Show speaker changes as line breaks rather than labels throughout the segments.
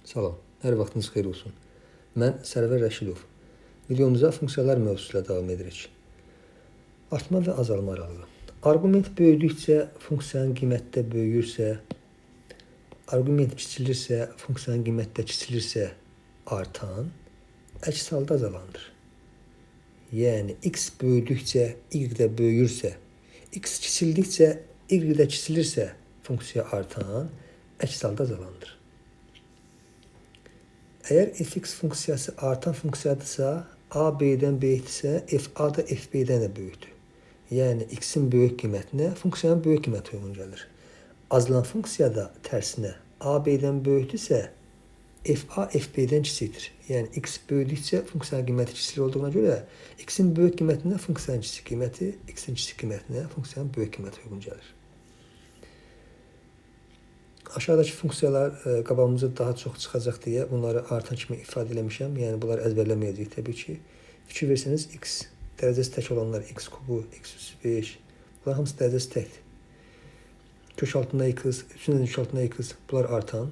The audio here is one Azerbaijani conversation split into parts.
Salam, hər vaxtınız xeyir olsun. Mən Sərvər Rəşidov. Videomuza funksiyalar mövzusuyla davam edirik. Artma və azalma aralığı. Arqument böyüdükcə funksiyanın qiyməti də böyüyürsə, arqument kiçilirsə, funksiyanın qiyməti də kiçilirsə artan, əks halda azalandır. Yəni x böyüdükcə y də böyüyürsə, x kiçildikcə y də kiçilirsə funksiya artan, əks halda azalandır. Əgər fx funksiyası artan funksiyadırsa, a b-dən böyükdürsə, f a da f b-dən də böyükdür. Yəni x-in böyük qiymətinə funksiyanın böyük qiyməti uyğun gəlir. Azalan funksiyada tərsinə a b-dən böyükdürsə, f a f b-dən kiçikdir. Yəni x böyüdükcə funksiyanın qiyməti kiçik olduğuna görə x-in böyük qiymətinə funksiyanın kiçik qiyməti, x-in kiçik qiymətinə funksiyanın böyük qiyməti uyğun gəlir. Aşağıdakı funksiyalar qabağımıza daha çox çıxacaq deyə bunları artan kimi ifadə eləmişəm. Yəni bunları əzbərləməyəcəyik təbii ki. Fikir versəniz x dərəcəsi tək olanlar x kubu, x üstü 5. Bunlar hamısı dərəcəsi təkdir. Kök altında x, 3-ün kök altında x bunlar artan.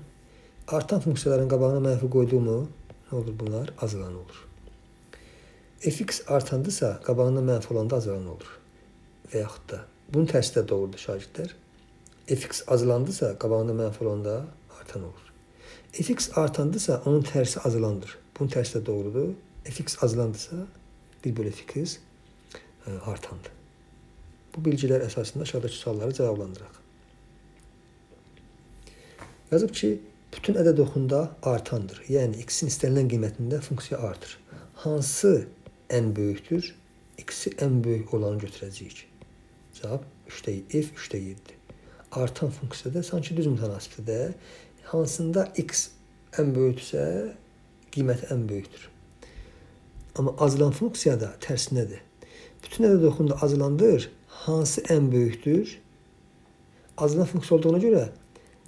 Artan funksiyaların qabağına mənfi qoyduğumu nə olur bunlar? Azalan olur. Fx artandısa qabağında mənfi olanda azalan olur. Və yaxud da bunun tərsi də doğrudur şagirdlər. Fx azalandısa qabağında mənfi olanda artan olur. Fx artandısa onun tərsi azalandır. Bunun tərsi də doğrudur. Fx azalandısa 1/fx artandır. Bu bilgilər əsasında aşağıdakı sualları cavablandıraq. Yazıb ki, bütün ədəd oxunda artandır. Yəni x-in istənilən qiymətində funksiya artır. Hansı ən böyükdür? X-i ən böyük olanı götürəcəyik. Cavab 3-də f 3-də 7-dir. Artan funksiyada sanki düz mütənasibdir. Hansında x ən böyükdürsə, qiyməti ən böyükdür. Amma azalan funksiyada tərsinədir. Bütün ədəd oxunda azalandır. Hansı ən böyükdür? Azalan funksiya olduğuna görə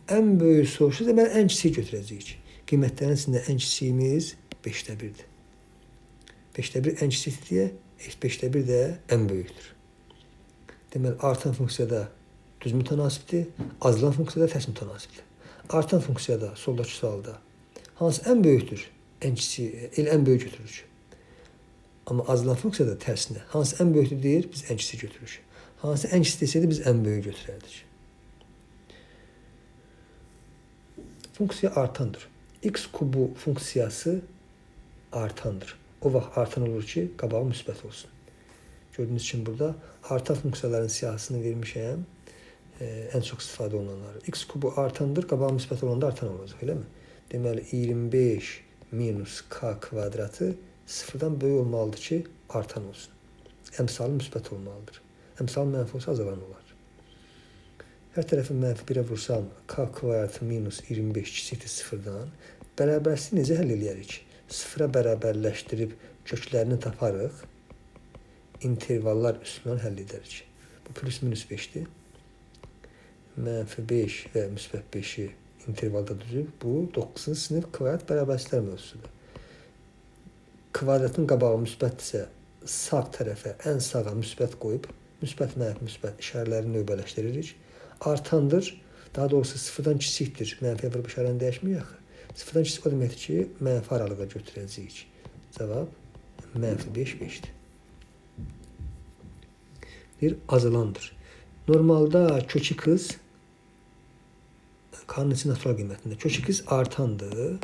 ən böyük soruşsa deməli ən kiçiyi götürəcəyik. Qiymətlərin içində ən kiçiyimiz 5-də 1-dir. 5-də 1 ən kiçikdir deyə f5-də 1 də ən böyükdür. Deməli artan funksiyada düz mütənasibdir, azalan funksiyada tərs mütənasibdir. Artan funksiyada soldakı sualda hansı ən böyükdür? Ən kiçiyi, ən böyük götürürük. Amma azalan funksiyada tərsinə hansı ən böyükdür deyir, biz ən kiçiyi götürürük. Hansı ən kiçik desəydi biz ən böyük götürərdik. Funksiya artandır. X kubu funksiyası artandır. O vaxt artan olur ki, qabağı müsbət olsun. Gördüyünüz kimi burada artan funksiyaların siyahısını vermişəm. Ən çox istifadə olunanları. X kubu artandır, qabağı müsbət olanda artan olacaq, eləmi? Deməli 25 minus k kvadratı sıfırdan böyük olmalıdır ki, artan olsun. Əmsalı müsbət olmalıdır. Əmsalı mənfi olsa azalan olar. Hər tərəfi mənfi 1-ə vursam, k kvadratı minus 25 kiçikdir sıfırdan. Bərabərsini necə həll edərik? Sıfıra bərabərləşdirib köklərini taparıq. İntervallar üstündən həll edərik. Bu plus minus 5-dir. Mənfi 5 və müsbət 5-i intervalda düzüb. Bu 9-cu sinif kvadrat bərabərsizlər mövzusudur. Kvadratın qabağı müsbətdirsə, sağ tərəfə ən sağa müsbət qoyub, müsbət, mənfi, müsbət işarələrini növbələşdiririk. Artandır, daha doğrusu sıfırdan kiçikdir. Mənfiyə vurub işarəni dəyişməyək. Sıfırdan kiçik o deməkdir ki, mənfi aralığa götürəcəyik. Cavab mənfi 5, 5-dir. Bir azalandır. Normalda kök x k-nın içi natural qiymətində. Kök x artandır.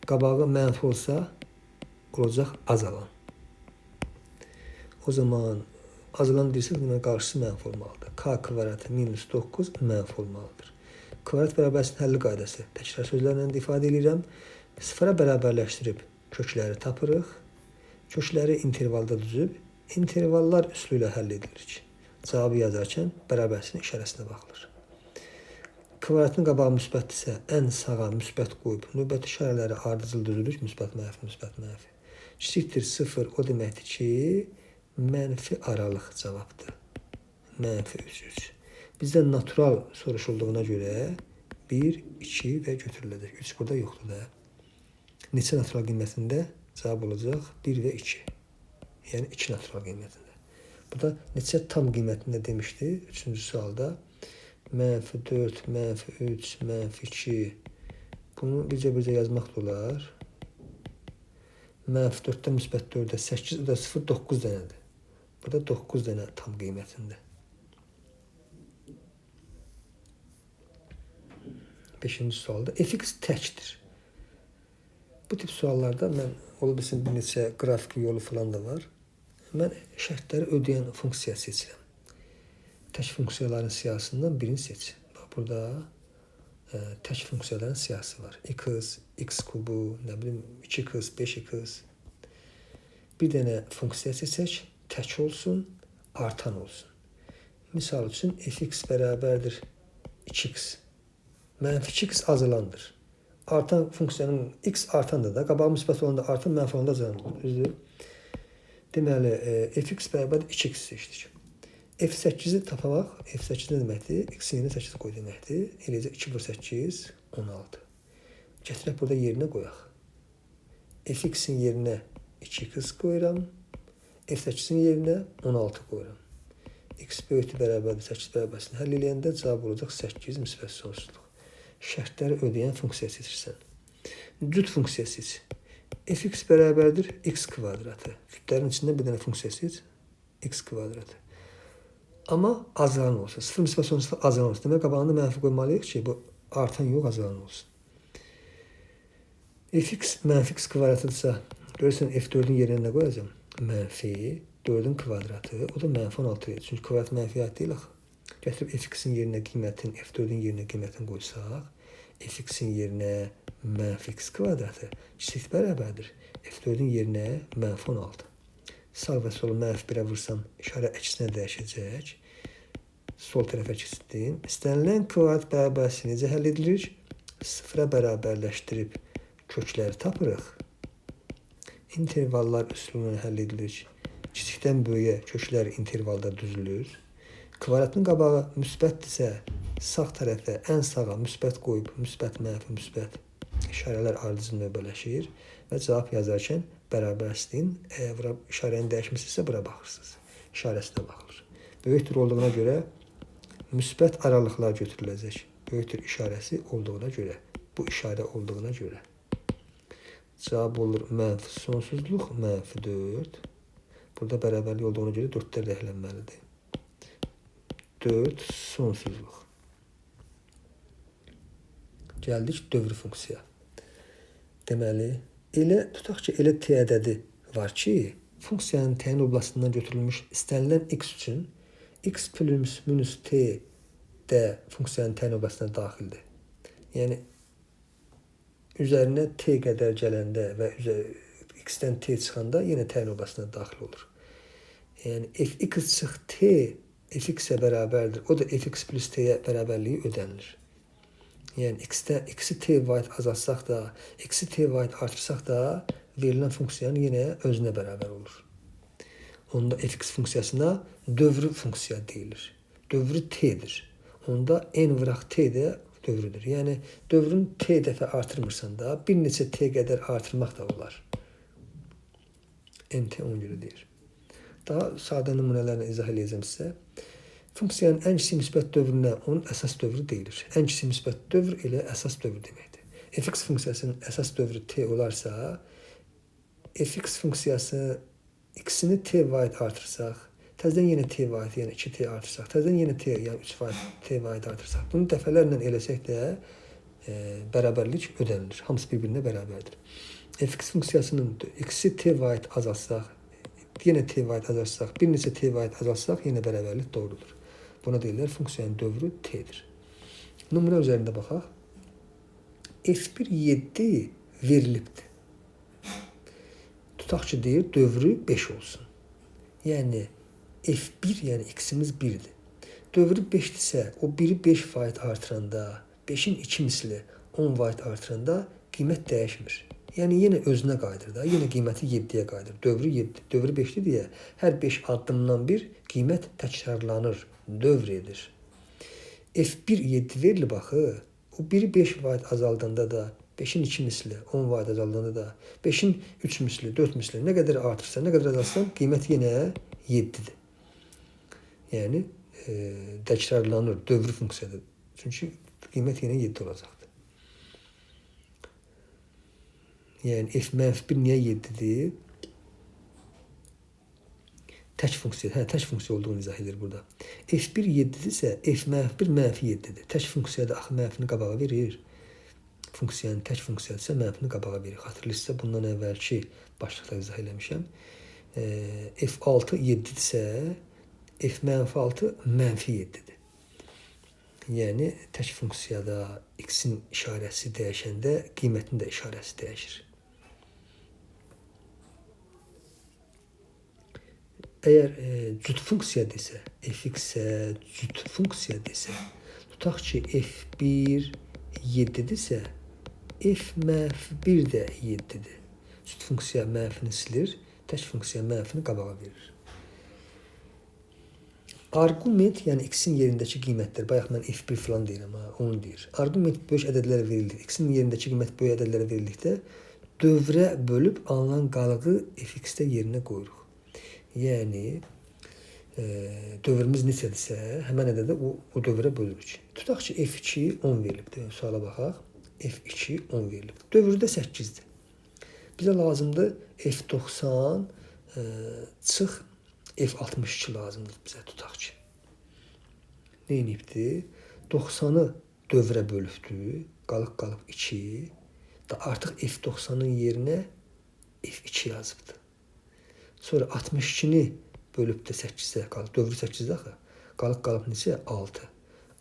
Qabağı mənfi olsa olacaq azalan. O zaman azalan deyirsə demək qarşısı mənfi olmalıdır. K kvadratı minus 9 mənfi olmalıdır. Kvadrat bərabərsinin həlli qaydası. Təkrar sözlərlə də ifadə edirəm. Sıfıra bərabərləşdirib kökləri tapırıq. Kökləri intervalda düzüb intervallar üsulu ilə həll edilir. Cavabı yazarkən bərabərsinin işarəsinə baxılır. Kvadratın qabağı müsbətdirsə, ən sağa müsbət qoyub, növbəti işarələri ardıcıl düzülür, müsbət, mənfi, müsbət, mənfi. Kiçikdir 0, o deməkdir ki, mənfi aralıq cavabdır. Mənfi 3, 3. Bizdən natural soruşulduğuna görə 1, 2 və götürüləcək. 3 burada yoxdur da. Neçə natural qiymətində cavab olacaq? 1 və 2. Yəni 2 natural qiymətində. Burada neçə tam qiymətində demişdi 3-cü sualda. -4, -3, -2, Bunu bircə yazmaq da olar. Mənfi 4-dən müsbət 4-ə 8, o da 0, 9 dənədir. Burada 9 dənə tam qiymətində. 5-ci sualda fx təkdir. Bu tip suallarda mən ola bilsin bir neçə qrafik yolu falan da var. Mən şərtləri ödəyən funksiya seçirəm. Tək funksiyaların siyahısından birini seç. Bax burada tək funksiyaların siyahısı var. X, x kubu, nə bilim 2x, 5x. Bir dənə funksiya seçək, tək olsun, artan olsun. Misal üçün fx bərabərdir 2x. Mənfi 2x azalandır. Artan funksiyanın x artandır da, qabağı müsbət olanda artan, mənfi olanda azalandır. Düzdür? Deməli, fx bərabərdir 2x seçdik. F8-i tapmaq, F8 nə deməkdir? X-in yerinə 8 qoy deməkdir. Eləcə 2 vur 8, 16. Gətirək burada yerinə qoyaq. Fx-in yerinə 2x qoyuram. F8-in yerinə 16 qoyuram. X böyükdür bərabərdir 8 bərabərsin. Həll eləyəndə cavab olacaq 8 müsbət sonsuzluq. Şərtləri ödəyən funksiya seçirsən. Cüt funksiya seç. Fx bərabərdir x kvadratı. Kütlərin içində bir dənə funksiya seç. X kvadratı. Amma azalan olsun. 0 müsbət sonsuzluq azalan olsun. Demək qabağında mənfi qoymalıyıq ki, bu artan yox, azalan olsun. Fx mənfi x kvadratıdırsa, görürsən F4-ün yerinə nə qoyacağım? Mənfi 4-ün kvadratı, o da mənfi 16 verir. Çünki kvadrat mənfi deyil axı. Gətirib Fx-in yerinə qiymətin, F4-ün yerinə qiymətin qoysaq, Fx-in yerinə mənfi x kvadratı kiçik bərabərdir. F4-ün yerinə mənfi 16. Sağ və solu mənfi 1-ə vursam, işarə əksinə dəyişəcək. Sol tərəfə keçdim. İstənilən kvadrat bərabərliyi necə həll edilir? 0-a bərabərləşdirib kökləri tapırıq. İntervallar üsulunu həll edilir. Kiçikdən böyüyə köklər intervalda düzülür. Kvadratın qabağı müsbətdirsə, sağ tərəfə ən sağa müsbət qoyub, müsbət, mənfi, müsbət işarələr ardıcıl növbələşir və cavab yazarkən bərabərsizliyin işarənin dəyişməsi bura baxırsınız. İşarəsinə baxılır. Böyükdür olduğuna görə müsbət aralıqlar götürüləcək. Böyükdür işarəsi olduğuna görə, bu işarə olduğuna görə. Cavab olur mənfi sonsuzluq, mənfi 4. Burada bərabərlik olduğuna görə 4-lər rəhlənməlidir. 4 sonsuzluq. Gəldik dövr funksiya. Deməli, tutaq ki, elə t ədədi var ki, funksiyanın təyin oblasından götürülmüş istənilən x üçün x plus minus t də funksiyanın təyin oblasına daxildir. Yəni, üzərinə t qədər gələndə və x-dən t çıxanda yenə təyin oblasına daxil olur. Yəni, fx çıx t fx-ə bərabərdir. O da fx plus t-yə bərabərliyi ödənilir. Yəni, x-i t vaid azaltsaq da, x-i t vaid artırsaq da, verilən funksiyanın yenə özünə bərabər olur. Onda fx funksiyasına dövrü funksiya deyilir. Dövrü t-dir. Onda n vıraq t də dövrüdür. Yəni, dövrün t dəfə artırmırsan da, bir neçə t qədər artırmaq da olar. Nt ona görə deyir. Daha sadə nümunələrlə izah edəcəm sizə. Funksiyanın ən kiçik müsbət dövrünə onun əsas dövrü deyilir. Ən kiçik müsbət dövr elə əsas dövr deməkdir. Fx funksiyasının əsas dövrü t olarsa, fx funksiyası x-ini t vaid artırsaq, təzədən yenə t vaid, yəni 2t artırsaq, təzədən yenə t, yəni 3 vaid, t vaid artırsaq, bunu dəfələrlə eləsək də bərabərlik ödənilir. Hamısı bir-birinə bərabərdir. Fx funksiyasının x-i t vaid azaltsaq, yenə t vaid azaltsaq, bir neçə t vaid azaltsaq, yenə bərabərlik doğrudur. Buna deyirlər funksiyanın dövrü t-dir. Nümunə üzərində baxaq. F1 7 verilibdir. Tutaq ki, deyir, dövrü 5 olsun. Yəni, F1, yəni x-imiz 1-dir. Dövrü 5-dirsə, o 1-i 5 vaid artıranda, 5-in 2 misli 10 vaid artıranda qiymət dəyişmir. Yəni, yenə özünə qayıdır da, yenə qiyməti 7-yə qayıdır. Dövrü 7-dir. Dövrü 5-dir deyə hər 5 addımdan bir qiymət təkrarlanır, dövr edir. F1 7 verilib axı, o 1-i 5 vaid azaldanda da, 5-in 2 misli 10 vaid azaldanda da, 5-in 3 misli, 4 misli nə qədər artırsa, nə qədər azalsan, qiymət yenə 7-dir. Yəni, təkrarlanır, dövrü funksiyadır. Çünki qiymət yenə 7 olacaqdır. Yəni f-1 niyə 7-dir? Tək funksiya, tək funksiya olduğunu izah edir burada. f1 7-dirsə, f-1 -7-dir. Tək funksiyada axı mənfini qabağa verir. Funksiyanın tək funksiyadırsa mənfini qabağa verir. Xatırlayırsınızsa bundan əvvəlki başlıqda izah eləmişəm. f6 7-dirsə, f-6 -7-dir. Yəni tək funksiyada x-in işarəsi dəyişəndə qiymətin də işarəsi dəyişir. Əgər cüt funksiya desə, f(x)-ə cüt funksiya desə, tutaq ki f1 7-dirsə, f-1 də 7-dir. Cüt funksiya mənfini silir, tək funksiya mənfini qabağa verir. Arqument, yəni x-in yerindəki qiymətlər, bayaq mən f1 falan deyirəm, onu deyir. Arqument böyük ədədlərə verilir. X-in yerindəki qiymət böyük ədədlərə verildikdə dövrə bölüb alınan qalığı f(x)də yerinə qoyuruq. Yəni dövrümüz neçədirsə, həmən ədədə o dövrə bölürük. Tutaq ki f2 10 verilibdir. Suala baxaq. f2 10 verilibdir. Dövrdə 8-dir. Bizə lazımdır f90 çıx f62 lazımdır bizə, tutaq ki. Nə edibdir? 90-ı dövrə bölübdür. Qalıb 2. Artıq f90-ın yerinə f2 yazıbdır. Sonra 62-ni bölüb də 8-də qalıb. Dövrü 8-də axı. Qalıb neçə? 6.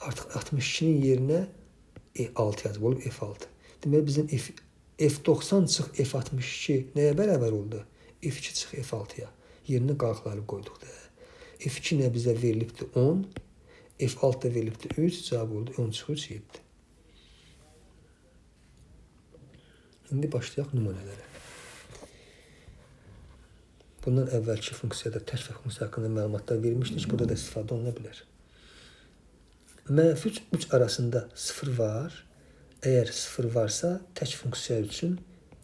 Artıq 62-nin yerinə 6 yazıb olub f6. Deməli bizim f90 çıx f62 nəyə bərabər oldu? f2 çıx f6-ya. Yerinə qalıqları qoyduq da. f2 nə bizə verilibdir 10. f6 da verilibdir 3. Cavab oldu 10 çıx 3 7. İndi başlayaq nümunələrə. Bundan əvvəlki funksiyada tək funksiya haqqında məlumatlar verilmişdir. Burada da istifadə oluna bilər. -3 3 arasında 0 var. Əgər 0 varsa, tək funksiya üçün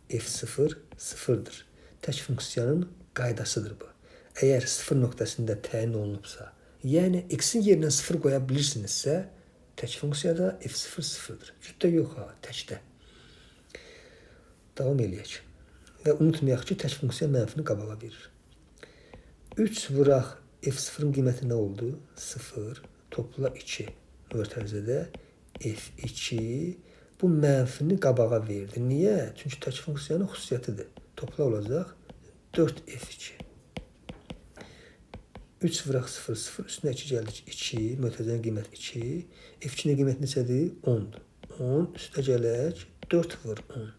f0 0-dır. Tək funksiyanın qaydasıdır bu. Əgər 0 nöqtəsində təyin olunubsa, yəni x-in yerinə 0 qoya bilirsinizsə, tək funksiyada f0 0-dır. Cütdə yox ha, təkdə. Davam eləyək. Və unutmayaq ki, tək funksiya mənfini qabağa verir. 3 vuraq f0-ın qiyməti nə oldu? 0. Topla 2. Mötərizədə f2 bu mənfini qabağa verdi. Niyə? Çünki tək funksiyanın xüsusiyyətidir. Topla olacaq 4f2. 3 vuraq 0 0. Üstünə 2 gəldik 2. Mötərizənin qiyməti 2. f2-nin qiyməti neçədir? 10-dur. 10 üstə gələk 4 vur 10.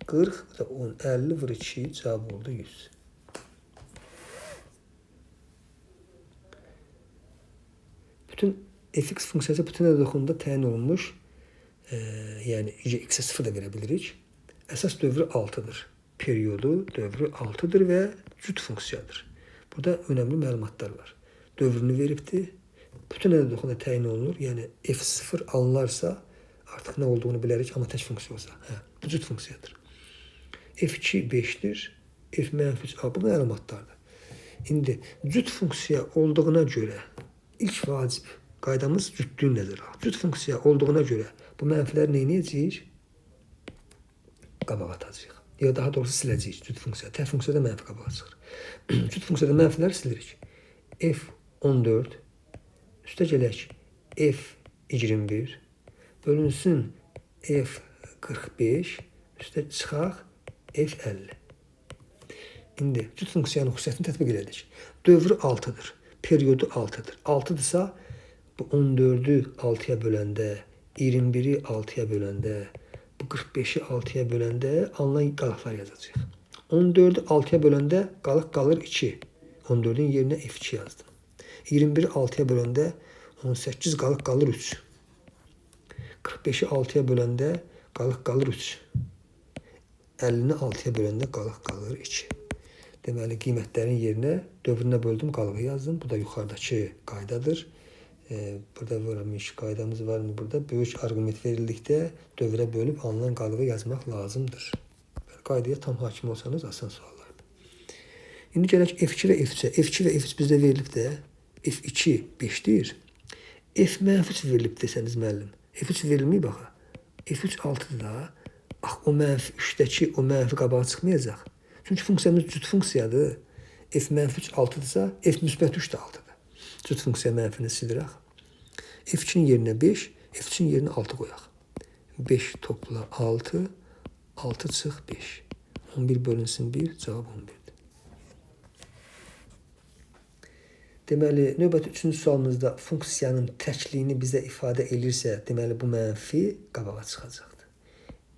40 da 10. 50 vur 2. Cavab oldu 100. Bütün f(x) funksiyası bütün ədəd təyin olunmuş. Yəni x-ə 0 da verə bilirik. Əsas dövrü 6-dır. Periodu dövrü 6-dır və cüt funksiyadır. Burada önəmli məlumatlar var. Dövrünü veribdir. Bütün ədəd təyin olunur. Yəni f0 alınarsa artıq nə olduğunu bilərik, amma tək funksiya olsa. Bu cüt funksiyadır. f2 5-dir. f-3 bu məlumatlardır. İndi cüt funksiya olduğuna görə ilk vacib qaydamız cütlüyü nəzərə alır. Cüt funksiya olduğuna görə bu mənfilər nə edəcəyik? Qabağa atacağıq. Ya daha doğrusu siləcəyik cüt funksiya. Tək funksiyada mənfi qabağa çıxır. Cüt funksiyada mənfilər silirik. f14 üstə gələk f21 bölünsün f45 üstə çıxaq f50. İndi cüt funksiyanın xüsusiyyətini tətbiq elədik. Dövrü 6-dır. Periodu 6-dır. 6-dırsa bu 14-ü 6-ya böləndə, 21-i 6-ya böləndə, bu 45-i 6-ya böləndə alınan qalıqlar yazacağıq. 14-ü 6-ya böləndə qalıq qalır 2. 14-ün yerinə f2 yazdım. 21-i 6-ya böləndə 18 qalıq qalır 3. 45-i 6-ya böləndə qalıq qalır 3. 50-ni 6-ya böləndə qalıq qalır 2. Deməli, qiymətlərin yerinə dövrünə böldüm, qalığı yazdım. Bu da yuxarıdakı qaydadır. Burada vermiş qaydamız var. Burada böyük arqument verildikdə dövrə bölüb alınan qalığı yazmaq lazımdır. Qaydaya tam hakim olsanız asan suallardır. İndi gələk f2 və f3-ə. f2 və f3 bizdə verilib də f2 5-dir. f-3 verilib desəniz müəllim. f3 verilməyib baxa. f3 6-dır da. o mənfi 3-dəki o mənfi qabağa çıxmayacaq. Çünki funksiyamız cüt funksiyadır. F mənfi 3 6-dırsa, F müsbət 3 də 6-dır. Cüt funksiya mənfini silirək. F2-nin yerinə 5, F3-ün yerinə 6 qoyaq. 5 topla 6, 6 çıx 5. 11 bölünsün 1, cavab 11-dir. Deməli, növbəti 3-cü sualımızda funksiyanın təkliyini bizə ifadə edirsə, deməli, bu mənfi qabağa çıxacaqdır.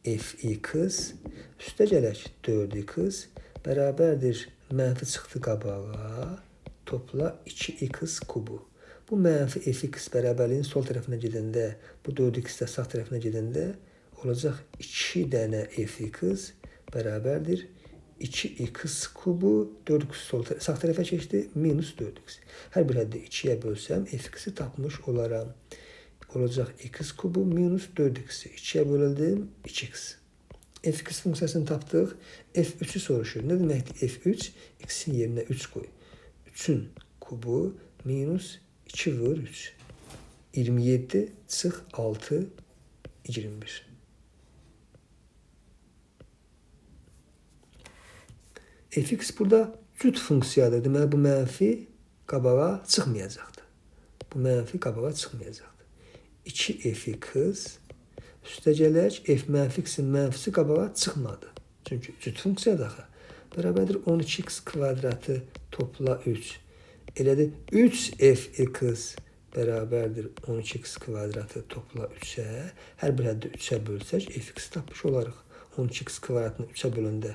F(x) üstə gələk 4x bərabərdir mənfi çıxdı qabağa, topla 2x kubu. Bu mənfi fx bərabərliyin sol tərəfinə gedəndə, bu 4x də sağ tərəfinə gedəndə olacaq 2 dənə fx bərabərdir 2x kubu, 4x sağ tərəfə keçdi, minus 4x. Hər bir həddə 2-yə bölsəm, fx-i tapmış olaram. Olacaq x kubu minus 4x. 2-yə bölüldüm, 2x. Fx funksiyasını tapdıq. F3-ü soruşur. Nə deməkdir F3? X-in yerinə 3 qoy. 3-ün kubu minus 2 vur 3. 27 çıx 6, 21. Fx burada cüt funksiyadır. Deməli, bu mənfi qabağa çıxmayacaqdır. Bu mənfi qabağa çıxmayacaqdır. 2fx üstə gələk, f mənfi x-in mənfisi qabağa çıxmadı. Çünki cüt funksiyadır axı. Bərabərdir 12x kvadratı topla 3. Elədir 3fx bərabərdir 12x kvadratı topla 3-ə. Hər bir həddə 3-ə bölsək, fx tapmış olarıq. 12x kvadratını 3-ə böləndə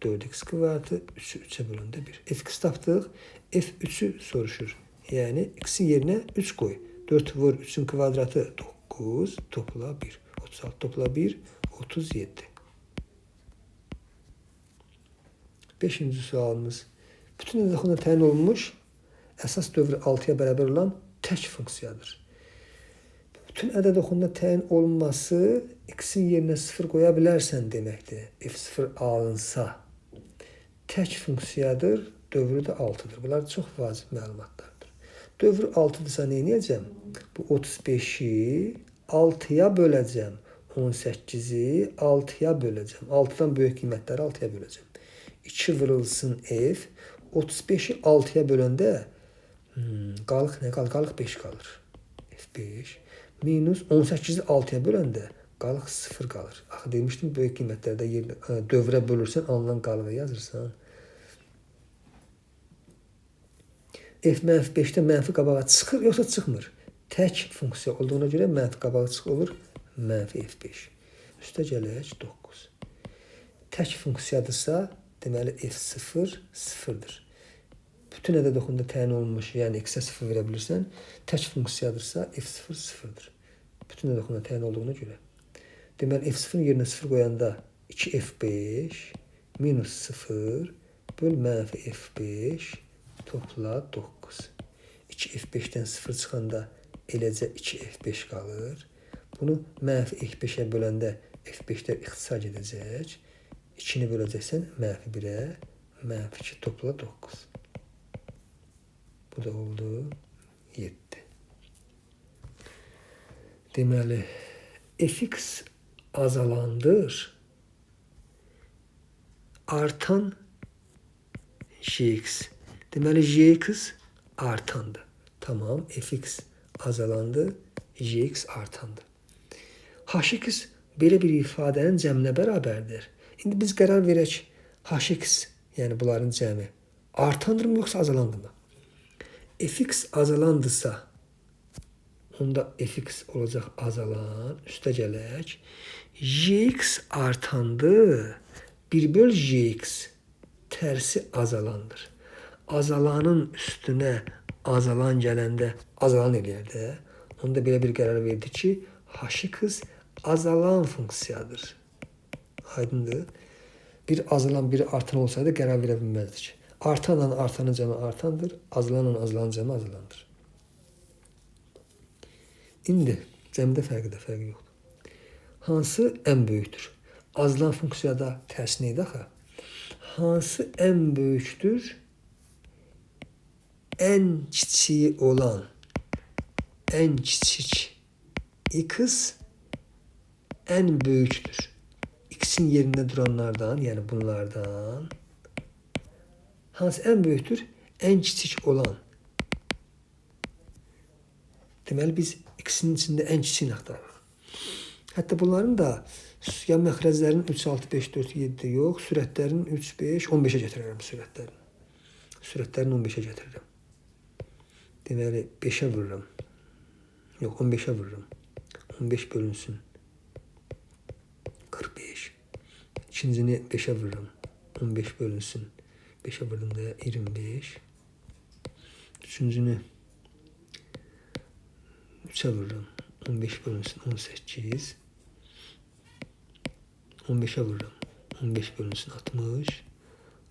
4x kvadratı, 3-ü 3-ə böləndə 1. Fx tapdıq, f3-ü soruşur. Yəni, x-in yerinə 3 qoy. 4 vur 3-ün kvadratı 9, topla 1. 36 topla 1, 37. 5-ci sualımız. Bütün ədəxunda təyin olunmuş əsas dövrü 6-ya bərabər olan tək funksiyadır. Bütün ədəd oxunda təyin olunması x-in yerinə 0 qoya bilərsən deməkdir. F0 alınsa tək funksiyadır, dövrü də 6-dır. Bunlar çox vacib məlumatlardır. Dövrü 6-dırsa nə edəcəm? Bu 35-i 6-ya böləcəm. 18-i 6-ya böləcəm. 6-dan böyük qiymətləri 6-ya böləcəm. 2 vurulsun f. 35-i 6-ya böləndə qalıq nə qalır? Qalıq 5 qalır. F5. Minus 18-i 6-ya böləndə qalıq 0 qalır. Axı demişdim, böyük qiymətlərdə dövrə bölürsən, alınan qalığı yazırsan. F-5-də mənfi qabağa çıxır, yoxsa çıxmır? Tək funksiya olduğuna görə mənfi qabağa çıxır olur, mənfi F5. Üstə gələk 9. Tək funksiyadırsa, deməli F0 0-dır. Bütün ədəd oxunda təyin olunmuş, yəni x-ə 0 verə bilirsən, tək funksiyadırsa F0 0-dır. Bütün ədəd oxunda təyin olduğuna görə. Deməli, F0-ın yerinə 0 qoyanda 2F5 minus 0 böl mənfi F5 topla 9. 2F5-dən 0 çıxanda eləcə 2F5 qalır. Bunu mənfi F5-ə böləndə F5-lər ixtisar gedəcək. 2-ni böləcəksən mənfi 1-ə, mənfi 2 topla 9. Bu da oldu 7. Deməli, fx azalandır, artan jx. Deməli, jx artandır. Tamam, fx azalandı, jx artandı. Hx belə bir ifadənin cəminə bərabərdir. İndi biz qərar verək, hx, yəni bunların cəmi artandırmı yoxsa azalandırmı? Fx azalandısa, onda fx olacaq azalan, üstə gələk. Jx artandı, 1 böl jx tərsi azalandır. Azalanın üstünə azalan gələndə azalan eləyər də. Onda belə bir qərar verdi ki, hx azalan funksiyadır. Aydındır. Bir azalan, biri artan olsaydı qərar verə bilməzdik. Artanla artanın cəmi artandır, azalanla azalanın cəmi azalandır. İndi cəmdə fərqi yoxdur. Hansı ən böyükdür? Azalan funksiyada tərs neydi axı? Hansı ən böyükdür? Ən kiçiyi olan ən kiçik x ən böyükdür. x'in yerində duranlardan, yəni bunlardan hansı ən böyükdür? Ən kiçik olan. Deməli biz x'in içində ən kiçiyini axtarırıq. Hətta bunların da ya məxrəclərin 3, 6, 5, 4, 7 yox, sürətlərin 3, 5, 15-ə gətirirəm sürətlərini. Sürətlərini 15-ə gətirirəm. Deməli 5-ə vururam. Yox, 15-ə vururam. 15 bölünsün 45. İkincini 5'e vururum. 15 bölünsün. 5'e vurdum da 25. Üçüncünü 3'e vururum. 15 bölünsün 18. 15'e vururum. 15 bölünsün 60.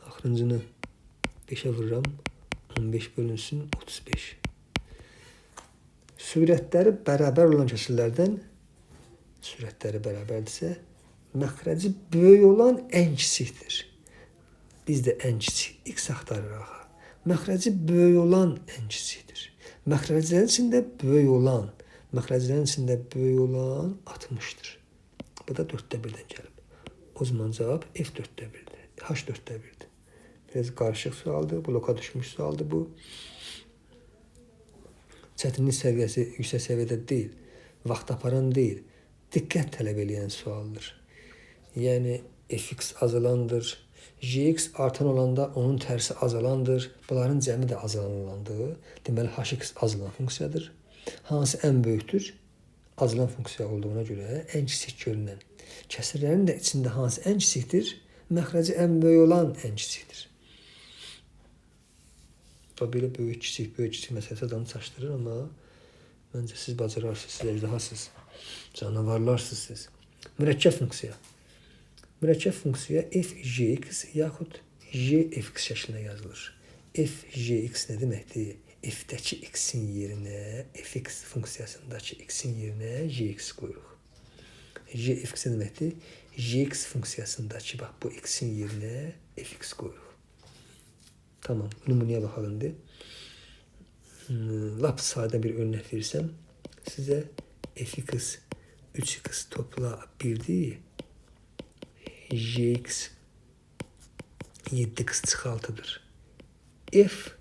Axırıncını 5'e vururam. 15 bölünsün 35. Sürətləri bərabər olan kəsrlərdən sürətləri bərabərdirsə, məxrəci böyük olan ən kiçikdir. Biz də ən kiçik x axtarırıq. Məxrəci böyük olan ən kiçikdir. Məxrəclərin içində böyük olan 60-dır. Bu da 4-də 1-dən gəlib. O zaman cavab f 4-də 1-dir. H 4-də 1-dir. Biraz qarışıq sualdır. Bloka düşmüş sualdır bu. Çətinlik səviyyəsi yüksək səviyyədə deyil. Vaxt aparan deyil. Diqqət tələb edən sualdır. Yəni fx azalandır. Gx artan olanda onun tərsi azalandır. Bunların cəmi də azalan olandır. Deməli hx azalan funksiyadır. Hansı ən böyükdür? Azalan funksiya olduğuna görə ən kiçik görünən. Kəsrlərin də içində hansı ən kiçikdir? Məxrəci ən böyük olan ən kiçikdir. Belə böyük kiçik məsələsi adamı çaşdırır, amma məncə siz bacararsınız, siz əjdahasınız, canavarlarsınız siz. Mürəkkəb funksiya. Mürəkkəb funksiya f(gx) yaxud g(fx) şəklinə yazılır. f(gx) nə deməkdir? F-dəki x-in yerinə, fx funksiyasındakı x-in yerinə gx qoyuruq. G(fx) nə deməkdir? Gx funksiyasındakı, bax bu x-in yerinə fx qoyuruq. Tamam, nümunəyə baxalım. Lap sadə bir örnək versəm, sizə fx 3x topla 1-dir, gx 7x çıx 6-dır. F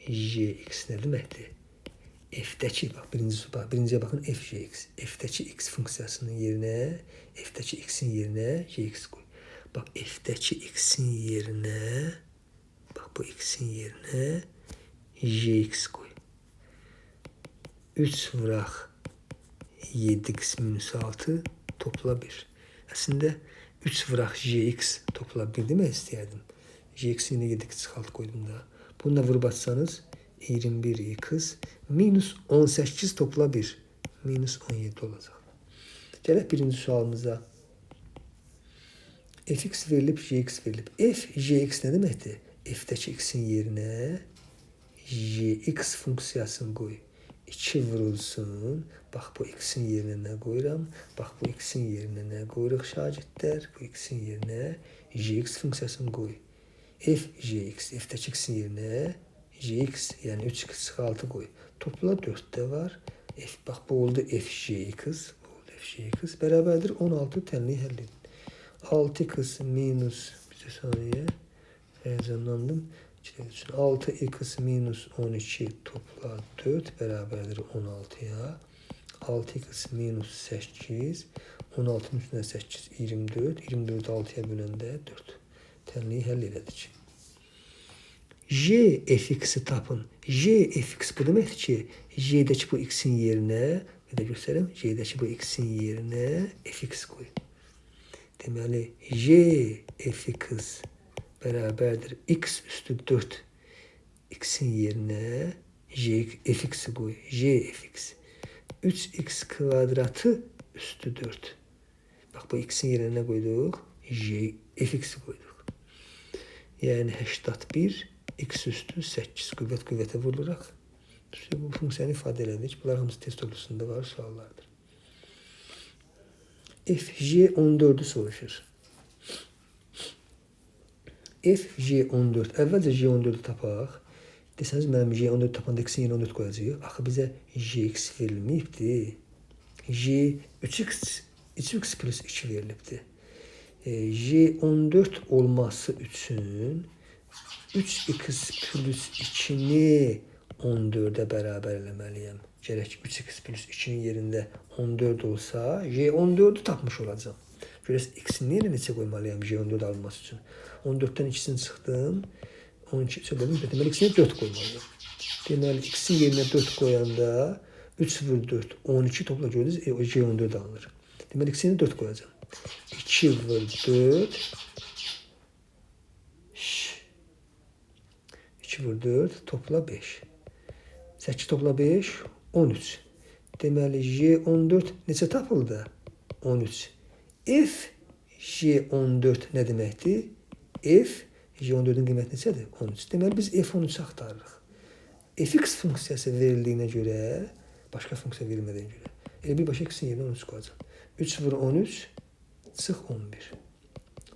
gx nə deməkdir? F-dəki, bax, birinciyə baxın, f(gx). F-dəki x funksiyasının yerinə, f-dəki x-in yerinə gx qoy. Bax, f-dəki x-in yerinə, bax, bu x-in yerinə gx qoy. 3 vuraq 7x minus 6 topla 1. Əslində 3 vuraq gx topla 1 demək istəyərdim. Gx-in yerinə 7x çıx 6 qoydum da. Bunu da vurub atsanız 21x minus 18 topla 1. Minus 17 olacaq. Gələk birinci sualımıza. Fx verilib, gx verilib. F gx nə deməkdir? F-dəki x-in yerinə gx funksiyasını qoy. 2 vurulsun. Bax, bu x-in yerinə nə qoyuram? Bax, bu x-in yerinə nə qoyuruq şagirdlər? Bu x-in yerinə gx funksiyasını qoy. F gx, f-dəki x-in yerinə gx, yəni 3x çıx 6 qoy. Topla 4-də var. Bax, bu oldu f gx. Bu oldu f gx. Bərabərdir 16 tənliyi həll edin. 6x minus, bir saniyə. Heyecanlandım. 6x minus 12 topla 4 bərabərdir 16-ya. 6x minus 8. 16-nın üstünə 8, 24. 24 6-ya böləndə 4. Tənliyi həll elədik. J fx-i tapın. J fx bu deməkdir ki, J-dəki bu x-in yerinə, bir də göstərəm, J-dəki bu x-in yerinə fx qoy. Deməli, J fx bərabərdir x üstü 4. X-in yerinə fx-i qoy. J fx. 3x kvadratı üstü 4. Bax, bu x-in yerinə nə qoyduq? J fx-i qoyduq. Yəni 81 x üstü 8 qüvvətə vuruluraq. Bu funksiyanı ifadə elədik. Bunlar hamısı test olusunda var, suallardır. F(J14)'ü soruşur. F(J14). Əvvəlcə J14'ü tapaq. Desəniz, mənim J14 tapanda x-in yerinə 14 qoyacaq. Axı bizə Jx verilməyibdir. J 3x plus 2 verilibdir. J14 olması üçün 3x plus 2-ni 14'e bərabər eləməliyəm. Gərək 3x plus 2'nin yerində 14 olsa, J14'ü tapmış olacağım. Görəsən, x-in yerine neçə qoymalıyam J14 alınması üçün? 14'ten 2'sini çıxdım. 12 3'e bölüm. Deməli, x-in 4 qoymalıyam. Deməli, x-in yerine 4 qoyanda 3 vur 4, 12 topla gördünüz, J14 alınır. Deməli, x-in 4 qoyacağım. 2 vur 4 2 vur 4 topla 5. 8 topla 5 13. Deməli J14 neçə tapıldı? 13. F J14 nə deməkdir? F J14'ün qiyməti neçədir? 13. Deməli biz F13 axtarırıq. Fx funksiyası verildiyinə görə, başqa funksiya verilmədiyinə görə, elə birbaşa x-in yerinə 13 qoyacağım. 3 vur 13 çıx 11.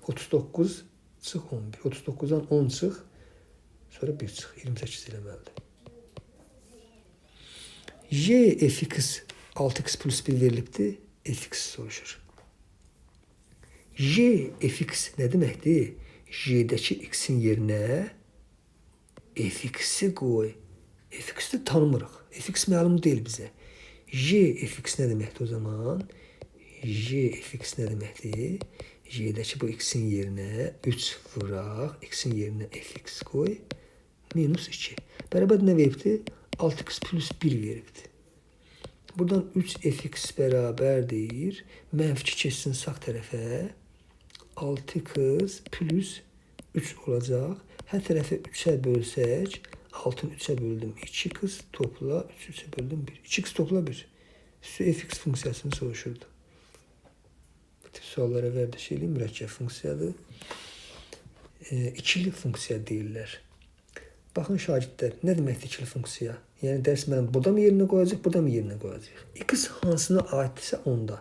39 çıx 11. 39'dan 10 çıx, sonra 1 çıx. 28 eləməlidir. J fx 6x plus 1 verilibdir. Fx soruşur. J fx nə deməkdir? J'dəki x-in yerinə fx'i qoy. Fx'i tanımırıq. Fx məlum deyil bizə. J fx nə deməkdir o zaman? J fx nə deməkdir? J'dəki bu x-in yerinə 3 vuraq. X-in yerinə fx qoy. Minus 2. Bərabər nə veribdir? 6x plus 1 veribdir. Buradan 3fx bərabərdir. Mənfi keçsin sağ tərəfə. 6x plus 3 olacaq. Hər tərəfə 3'ə bölsək, 6'ın 3'ə böldüm 2x topla 3 3'ə böldüm 1. 2x topla 1. Fx funksiyasını soruşurdu. Bu tip suallara vərdiş eləyim. Mürəkkəb funksiyadır. İkili funksiya deyirlər. Baxın şagirdlər, nə deməkdir ikili funksiya? Yəni dərs mənim burada mı yerinə qoyacaq, burada mı yerinə qoyacaq? X hansına aiddirsə onda.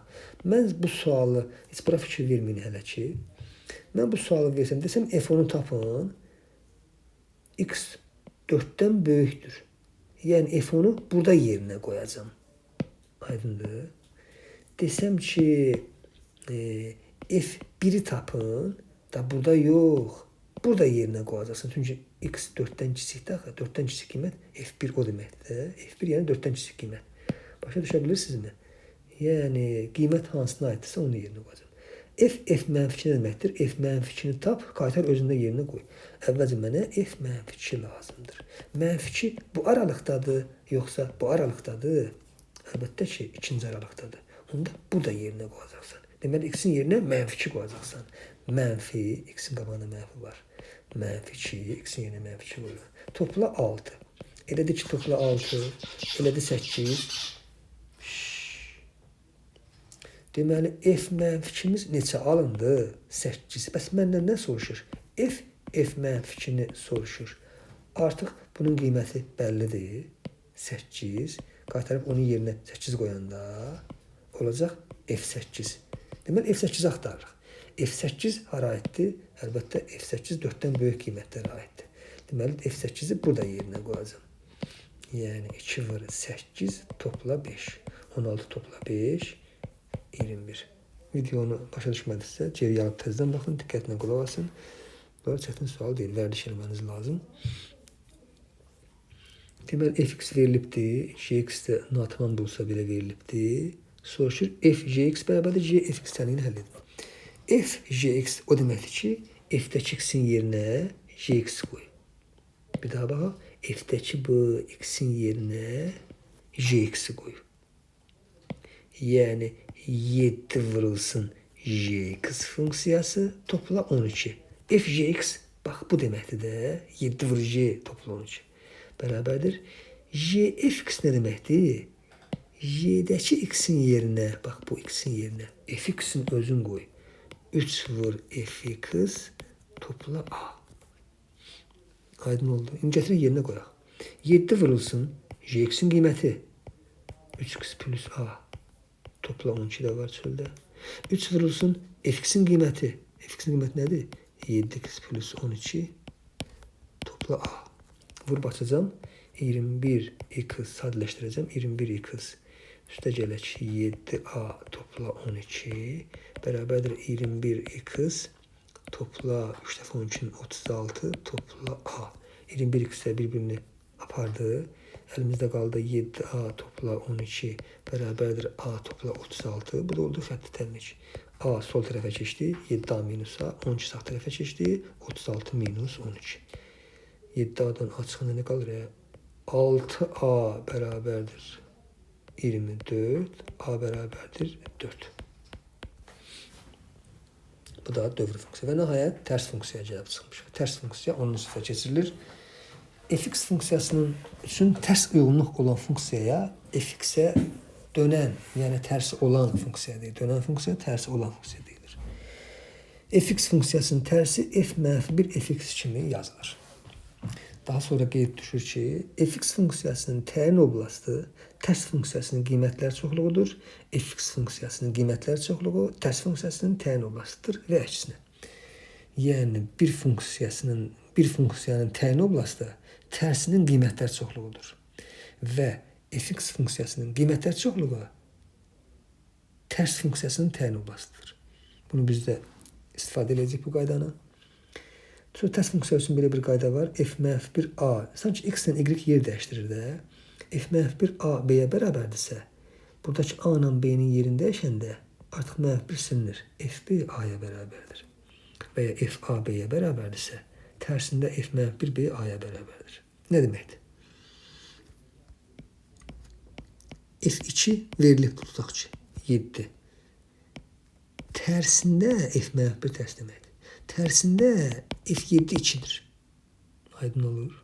Mən bu sualı heç bura fikir verməyin hələ ki. Mən bu sualı versəm, desəm F10'u tapın. X 4'ten böyükdür. Yəni F10'u burada yerinə qoyacağam. Aydındır. Desəm ki F1'i tapın, da burada yox. Burada yerinə qoyacaqsın. Çünki x 4'ten kiçikdir axı. 4'ten kiçik qiymət F1 o deməkdir. F1 yəni 4'ten kiçik qiymət. Başa düşə bilirsinizmi? Yəni qiymət hansına aiddirsə onu yerinə qoyacağam. F mənfi 2 nə deməkdir? F mənfi 2'ni tap, qaytar özündə yerinə qoy. Əvvəlcə mənə F mənfi 2 lazımdır. Mənfi 2 bu aralıqdadır, yoxsa bu aralıqdadır? Əlbəttə ki, ikinci aralıqdadır. Onda burada yerinə qoyacaqsan. Deməli, x-in yerinə mənfi 2 qoyacaqsan. Mənfi, x-in qabağında mənfi var. Mənfi 2, x-in yerinə mənfi 2 qoyulur. Topla 6. Elədi ki, topla 6. Elədi 8. Deməli, f mənfi 2'miz neçə alındı? 8. Bəs məndən nə soruşur? F mənfi 2'ni soruşur. Artıq bunun qiyməti bəllidir. 8. Qaytarıb onun yerinə 8 qoyanda olacaq F8. Deməli, F8 axtarırıq. F8 hara aiddir? Əlbəttə, F8 4'ten böyük qiymətlərə aiddir. Deməli, F8'i burada yerinə qoyacağım. Yəni, 2 vur 8 topla 5. 16 topla 5, 21. Videonu başa düşmədinizsə, geri gəlib təzədən baxın, diqqətlə qulaq asın. Böyle çətin sual deyil, vərdiş eləməniz lazım. Deməli, fx verilibdir, jx də natamam da olsa belə verilibdir. Soruşur, f jx bərabərdir, j fx tənliyini həll edin. F jx o deməkdir ki, f-dəki x-in yerinə jx qoy. Bir daha baxaq, f-dəki bu x-in yerinə jx-i qoy. Yəni 7 vurulsun jx funksiyası topla 12. F jx bax bu deməkdir də, 7 vur j topla 12. Bərabərdir. J fx nə deməkdir? J'dəki x-in yerinə, bax bu x-in yerinə fx'in özün qoy. 3 vur fx topla a. Aydın oldu. İndi gətirək yerinə qoyaq. 7 vurulsun jx'in qiyməti 3x plus a topla 12 də var çöldə. 3 vurulsun fx'in qiyməti. Fx'in qiyməti nədir? 7x plus 12 topla a. Vurub açacağım. 21x sadələşdirəcəm. 21x Üstə gələk 7a topla 12 bərabərdir 21x topla 3 dəfə 12'nin 36 topla a. 21x'ə bir-birini apardı. Elimizdə qaldı 7a topla 12 bərabərdir a topla 36. Bu da oldu xətti tənlik. A sol tərəfə keçdi. 7a minus a. 12 sağ tərəfə keçdi. 36 minus 12. 7a'dan a çıxanda nə qalır? 6a bərabərdir 24. A bərabərdir 4. Bu da dövri funksiya. Və nəhayət tərs funksiyaya gəlib çıxmış. Tərs funksiya 10-cu sıraya keçirilir. Fx funksiyasının üçün tərs uyğunluq olan funksiyaya fx'e dönən, yəni tərsi olan funksiya deyilir. Dönən funksiya tərsi olan funksiya deyilir. Fx funksiyasının tərsi f-1 fx kimi yazılır. Daha sonra qeyd düşür ki, fx funksiyasının təyin oblasti tərs funksiyasının qiymətlər çoxluğudur. Fx funksiyasının qiymətlər çoxluğu tərs funksiyasının təyin oblastıdır və əksinə. Yəni bir funksiyanın təyin oblasti tərsinin qiymətlər çoxluğudur. Və fx funksiyasının qiymətlər çoxluğu tərs funksiyasının təyin oblastıdır. Bunu biz də istifadə edəcəyik bu qaydanı. Sonra tərs funksiya üçün belə bir qayda var. f-1a sanki x ilə y yer dəyişdirir də. f-1a b-yə bərabərdirsə, buradakı a ilə b-nin yerini dəyişəndə artıq -1 silinir. f-b a-ya bərabərdir. Və ya f-a b-yə bərabərdirsə, tərsində f-1 b a-ya bərabərdir. Nə deməkdir? f2 verilib tutaq ki, 7. Tərsində f-1 tərs deməkdir. Tərsində f7 2'dir. Aydın olur.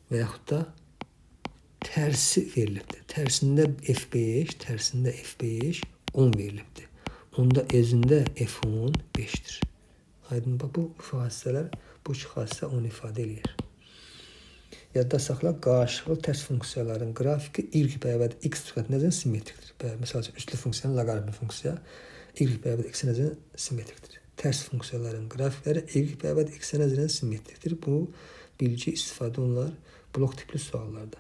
Və yaxud da tərsi verilibdir. Tərsində f5, tərsində f5 10 verilibdir. Onda özündə f10 5'dir. Aydın bu hadisələr, bu iki hadisə onu ifadə edir. Yadda saxla, qarşılıqlı tərs funksiyaların qrafiki y bərabər x sürəti nəzərən simmetrikdir. Məsəl üçün, üslü funksiyanın loqaritmi funksiya y bərabər x nəzərən simmetrikdir. Tərs funksiyaların qrafikləri y bərabər x nəzərən simmetrikdir. Bu bilgi istifadə olunar blok tipli suallarda.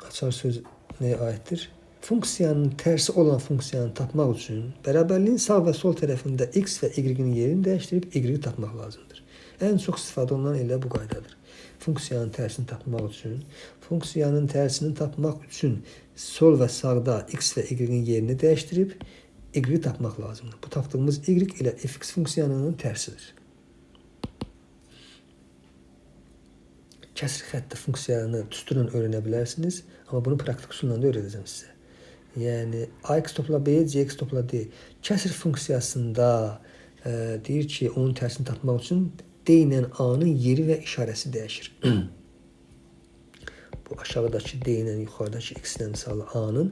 Açar söz nəyə aiddir? Funksiyanın tərsi olan funksiyanı tapmaq üçün bərabərliyin sağ və sol tərəfində x və y-in yerini dəyişdirib y-i tapmaq lazımdır. Ən çox istifadə olunan elə bu qaydadır. Funksiyanın tərsini tapmaq üçün sol və sağda x və y-in yerini dəyişdirib y-i tapmaq lazımdır. Bu tapdığımız y ilə fx funksiyanının tərsidir. Kəsr xətti funksiyanı düsturla öyrənə bilərsiniz, amma bunu praktik üsulla da öyrədəcəm sizə. Yəni ax topla b, cx topla d. Kəsr funksiyasında deyir ki, onun tərsini tapmaq üçün d ilə a-nın yeri və işarəsi dəyişir. Bu aşağıdakı d ilə yuxarıdakı x ilə misalı a-nın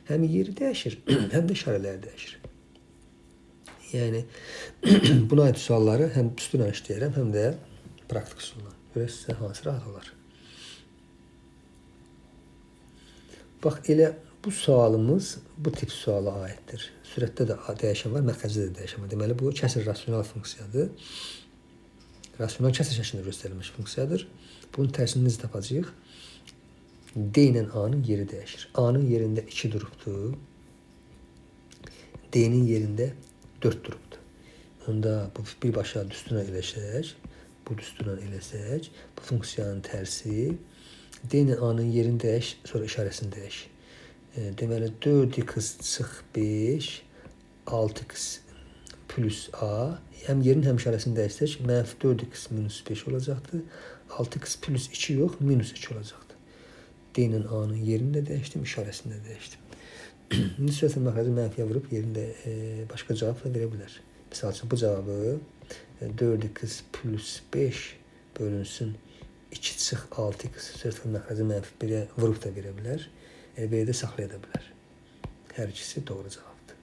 həm yeri dəyişir, həm də işarələri dəyişir. Yəni buna aid sualları həm düsturla işləyərəm, həm də praktik üsulla. Görək sizə hansı rahat olar. Bax, elə bu sualımız bu tip suala aiddir. Sürətdə də dəyişən var, mərkəzdə də dəyişən var. Deməli, bu kəsr rasional funksiyadır. Rasional kəsr şəklində göstərilmiş funksiyadır. Bunun tərsini necə tapacağıq? D ilə A-nın yeri dəyişir. A-nın yerində 2 durubdur. D-nin yerində 4 durubdur. Onda bu birbaşa düsturla eləsək, bu düsturla eləsək, bu funksiyanın tərsi D ilə A-nın yerini dəyiş, sonra işarəsini dəyiş. Deməli, 4x çıx 5, 6x plus a, həm yerin həm işarəsini dəyişsək, -4x minus 5 olacaqdır. 6x plus 2 yox, minus 2 olacaqdır. D ilə a-nın yerini də dəyişdim, işarəsini də dəyişdim. İndi sürətlə məxrəci mənfiyə vurub yerində başqa cavab da verə bilər. Misal üçün, bu cavabı 4x plus 5 bölünsün 2 çıx 6x sürətlə məxrəci mənfi 1-ə vurub da verə bilər. Belə də saxlaya da bilər. Hər ikisi doğru cavabdır.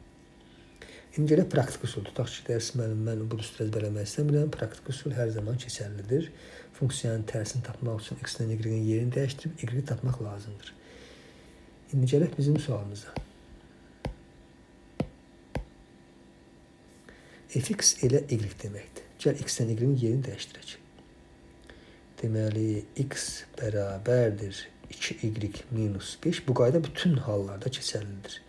İndi gələk praktik usul. Tutaq ki, dərs mən bu düstur əzbərləmək istəmirəm. Praktik usul hər zaman keçərlidir. Funksiyanın tərsini tapmaq üçün x-lə y-in yerini dəyişdirib y-i tapmaq lazımdır. İndi gələk bizim sualımıza. Fx elə y deməkdir. Gəl x-lə y-in yerini dəyişdirək. Deməli, x bərabərdir 2y minus 5. Bu qayda bütün hallarda keçərlidir.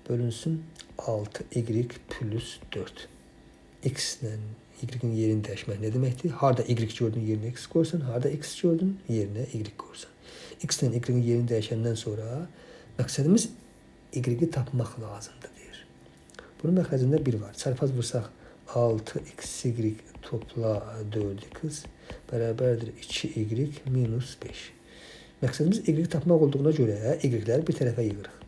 Bölünsün 6y plus 4. X ilə y-in yerini dəyişmək nə deməkdir? Harda y gördün, yerinə x qoysan, harda x gördün, yerinə y qoysan. X ilə y-in yerini dəyişəndən sonra məqsədimiz y-i tapmaq lazımdır deyir. Bunun məxrəcində 1 var. Çarpaz vursaq 6xy topla 4x bərabərdir 2y minus 5. Məqsədimiz y-i tapmaq olduğuna görə y-ləri bir tərəfə yığırıq.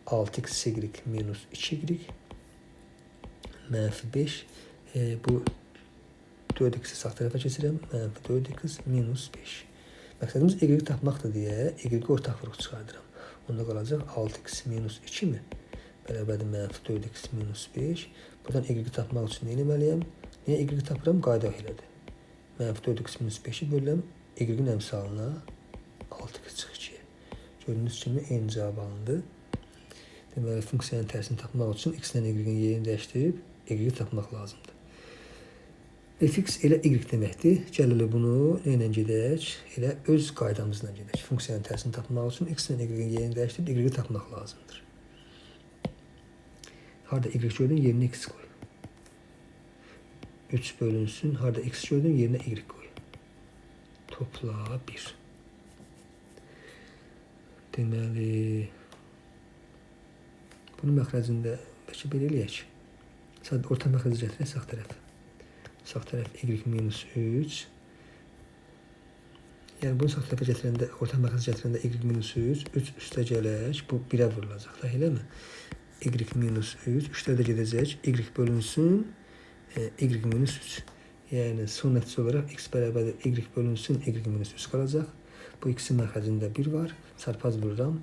6xy minus 2y mənfi 5. Bu 4x'i sağ tərəfə keçirəm. Mənfi 4x minus 5. Məqsədimiz y-i tapmaqdır deyə y-i ortaq vuruq çıxardıram. Onda qalacaq 6x minus 2 mi? Bərabərdir mənfi 4x minus 5. Buradan y-i tapmaq üçün nə etməliyəm? Niyə y-i tapıram? Qayda elədir. Mənfi 4x minus 5-i bölürəm. Y-in əmsalına 6x çıx 2. Gördüyünüz kimi eyni cavab alındı. Deməli, funksiyanın tərsini tapmaq üçün x-lə y-in yerini dəyişdirib y-i tapmaq lazımdır. Fx elə y deməkdir. Gəl bunu nə ilə gedək? Elə öz qaydamızla gedək. Funksiyanın tərsini tapmaq üçün x-lə y-in yerini dəyişdirib y-i tapmaq lazımdır. Harda y gördün, yerinə x qoy. 3 bölünsün, harda x gördün, yerinə y qoy. Topla 1. Deməli, bunun məxrəcində bəlkə belə eləyək. Sadəcə orta məxrəci gətirək sağ tərəf. Sağ tərəf y minus 3. Yəni bunu sağ tərəfə gətirəndə, orta məxrəci gətirəndə y minus 3. 3 üstə gələk. Bu 1-ə vurulacaq da, eləmi? Y minus 3. 3-lər də gedəcək. Y bölünsün. Y minus 3. Yəni son nəticə olaraq x bərabərdir y bölünsün. Y minus 3 qalacaq. Bu x-in məxrəcində 1 var. Çarpaz vururam.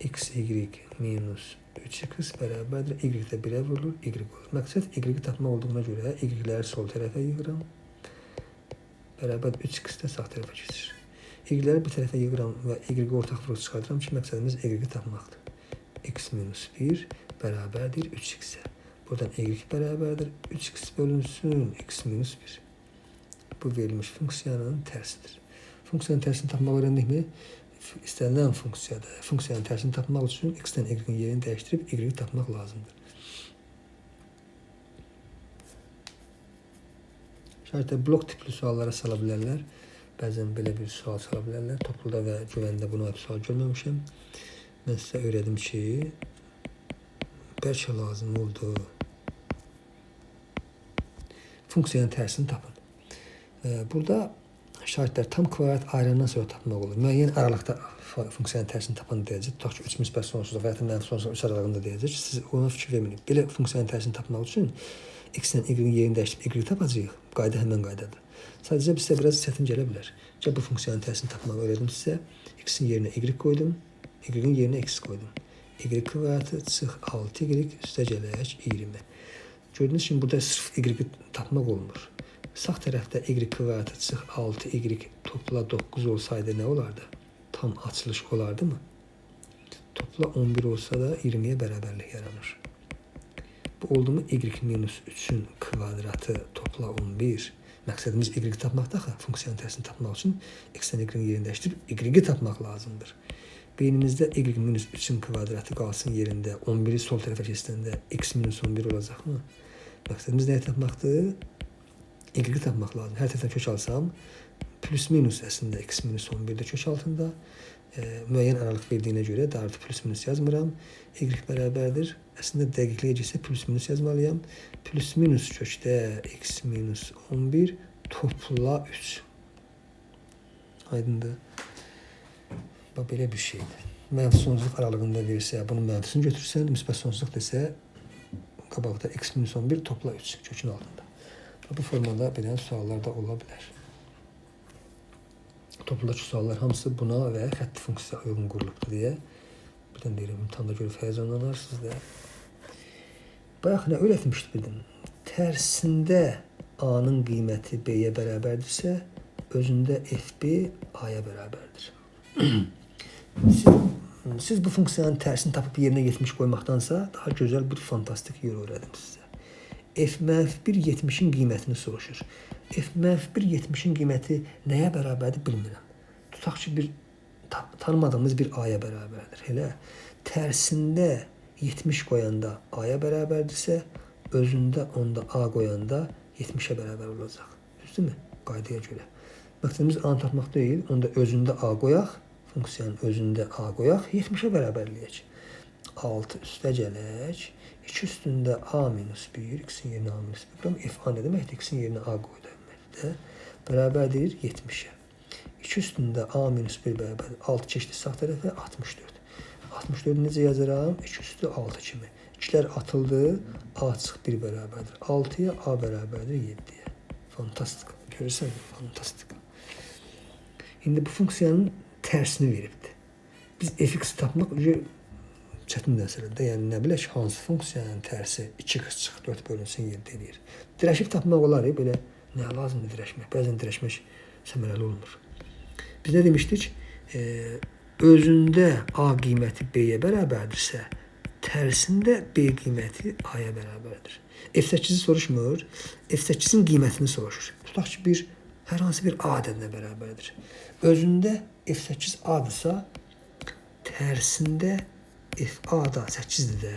X, y minus 3x bərabərdir. Y də 1-ə vurulur, y olur. Məqsəd y-i tapmaq olduğuna görə y-ləri sol tərəfə yığıram. Bərabər 3x də sağ tərəfə keçir. Y-ləri bir tərəfə yığıram və y-i ortaq vuruq çıxardıram ki, məqsədimiz y-i tapmaqdır. X minus 1 bərabərdir 3x-ə. Buradan y bərabərdir 3x bölünsün x minus 1. Bu verilmiş funksiyanın tərsidir. Funksiyanın tərsini tapmaq öyrəndikmi? İstənilən funksiyada funksiyanın tərsini tapmaq üçün x-dən y-in yerini dəyişdirib y-i tapmaq lazımdır. Şəriətdə blok tipli suallara sala bilərlər. Bəzən belə bir sual sala bilərlər. Topluda və güvəndə buna sual görməmişəm. Mən sizə öyrədim ki, bəlkə lazım oldu. Funksiyanın tərsini tapın. Burada şəritlər tam kvadrat ayırandan sonra tapmaq olur. Müəyyən aralıqda funksiyanın tərsini tapan deyəcək. Tutaq ki, 3 müsbət sonsuzluq və ya mənfi sonsuzluq 3 aralığında deyəcək. Siz ona fikir verməyin. Belə funksiyanın tərsini tapmaq üçün x-lə y-in yerini dəyişdirib y-i tapacağıq. Qayda həmən qaydadır. Sadəcə bizə biraz çətin gələ bilər. Gəl bu funksiyanın tərsini tapmaq öyrədim sizə. X-in yerinə y qoydum. Y-in yerinə x qoydum. Y kvadratı çıx 6y üstə gələk 20. Gördüyünüz kimi burada sırf y tapmaq olmur. Sağ tərəfdə y kvadratı çıx 6y topla 9 olsaydı nə olardı? Tam açılış olardı mı? Topla 11 olsa da 20-yə bərabərlik yaranır. Bu oldu mu y minus 3-ün kvadratı topla 11. Məqsədimiz y tapmaqda axı, funksiyanın tərsini tapmaq üçün x-dən y-in yerini dəyişdirib y-i tapmaq lazımdır. Beynimizdə y minus 3-ün kvadratı qalsın yerində 11-i sol tərəfə keçdəndə x minus 11 olacaqmı? Məqsədimiz nəyə tapmaqdır? Y-i tapmaq lazım. Hər tərəfdən kök alsam, plus minus əslində x minus 11-də kök altında. Müəyyən aralıq verdiyinə görə daha artıq plus minus yazmıram. Y bərabərdir. Əslində dəqiqliyə gəlsə plus minus yazmalıyam. Plus minus kökdə x minus 11 topla 3. Aydındır. Bax, belə bir şeydir. Mənfi sonsuzluq aralığında versə, bunun mənfisini götürsən, müsbət sonsuzluq desə, qabaqda x minus 11 topla 3 kökün altında. Bu formada belə suallar da ola bilər. Topludakı suallar hamısı buna və xətti funksiya uyğun qurulubdur deyə birdən deyirəm, imtahanda görüb həyəcanlanarsınız da. Bayaq nə öyrətmişdi bildim? Tərsində A-nın qiyməti B-yə bərabərdirsə, özündə FB A-ya bərabərdir. Siz bu funksiyanın tərsini tapıb yerinə yetmiş qoymaqdansa daha gözəl bir fantastik yer öyrədim sizə. F-1 70-in qiymətini soruşur. F-1 70-in qiyməti nəyə bərabərdir bilmirəm. Tutaq ki, bir tanımadığımız bir a'ya bərabərdir. Elə tərsində 70 qoyanda a'ya bərabərdirsə, özündə onda a qoyanda 70'e bərabər olacaq. Düzdürmü? Qaydaya görə. Məqsədimiz a-nı tapmaq deyil, onda özündə a qoyaq, funksiyanın özündə a qoyaq, 70'e bərabərləyək. 6 üstə gələk, 2 üstündə a minus 1, x'in yerinə a minus 1, f a nə deməkdir? X'in yerinə a qoy deməkdir. Bərabərdir 70'e. 2 üstündə a minus 1 bərabərdir. 6 keçdi sağ tərəfə 64. 64 necə yazıram? 2 üstü 6 kimi. 2'lər atıldı, a çıxıb 1 bərabərdir. 6'ya a bərabərdir 7'ye. Fantastik. Görürsən? Fantastik. İndi bu funksiyanın tərsini veribdir. Biz fx tapmaq çətin məsələdir. Yəni nə bilək hansı funksiyanın tərsi 2x çıxır 4 bölünsün 7 eləyir. Dirəşib tapmaq olar, belə nə lazımdır dirəşmək? Bəzən dirəşmək səmərəli olmur. Biz nə demişdik? Özündə a qiyməti b-yə bərabərdirsə, tərsində b qiyməti a-ya bərabərdir. F8'i soruşmur, F8'in qiymətini soruşur. Tutaq ki, hər hansı bir a ədədinə bərabərdir. Özündə F8 a-dırsa, tərsində f-a da 8'dir də,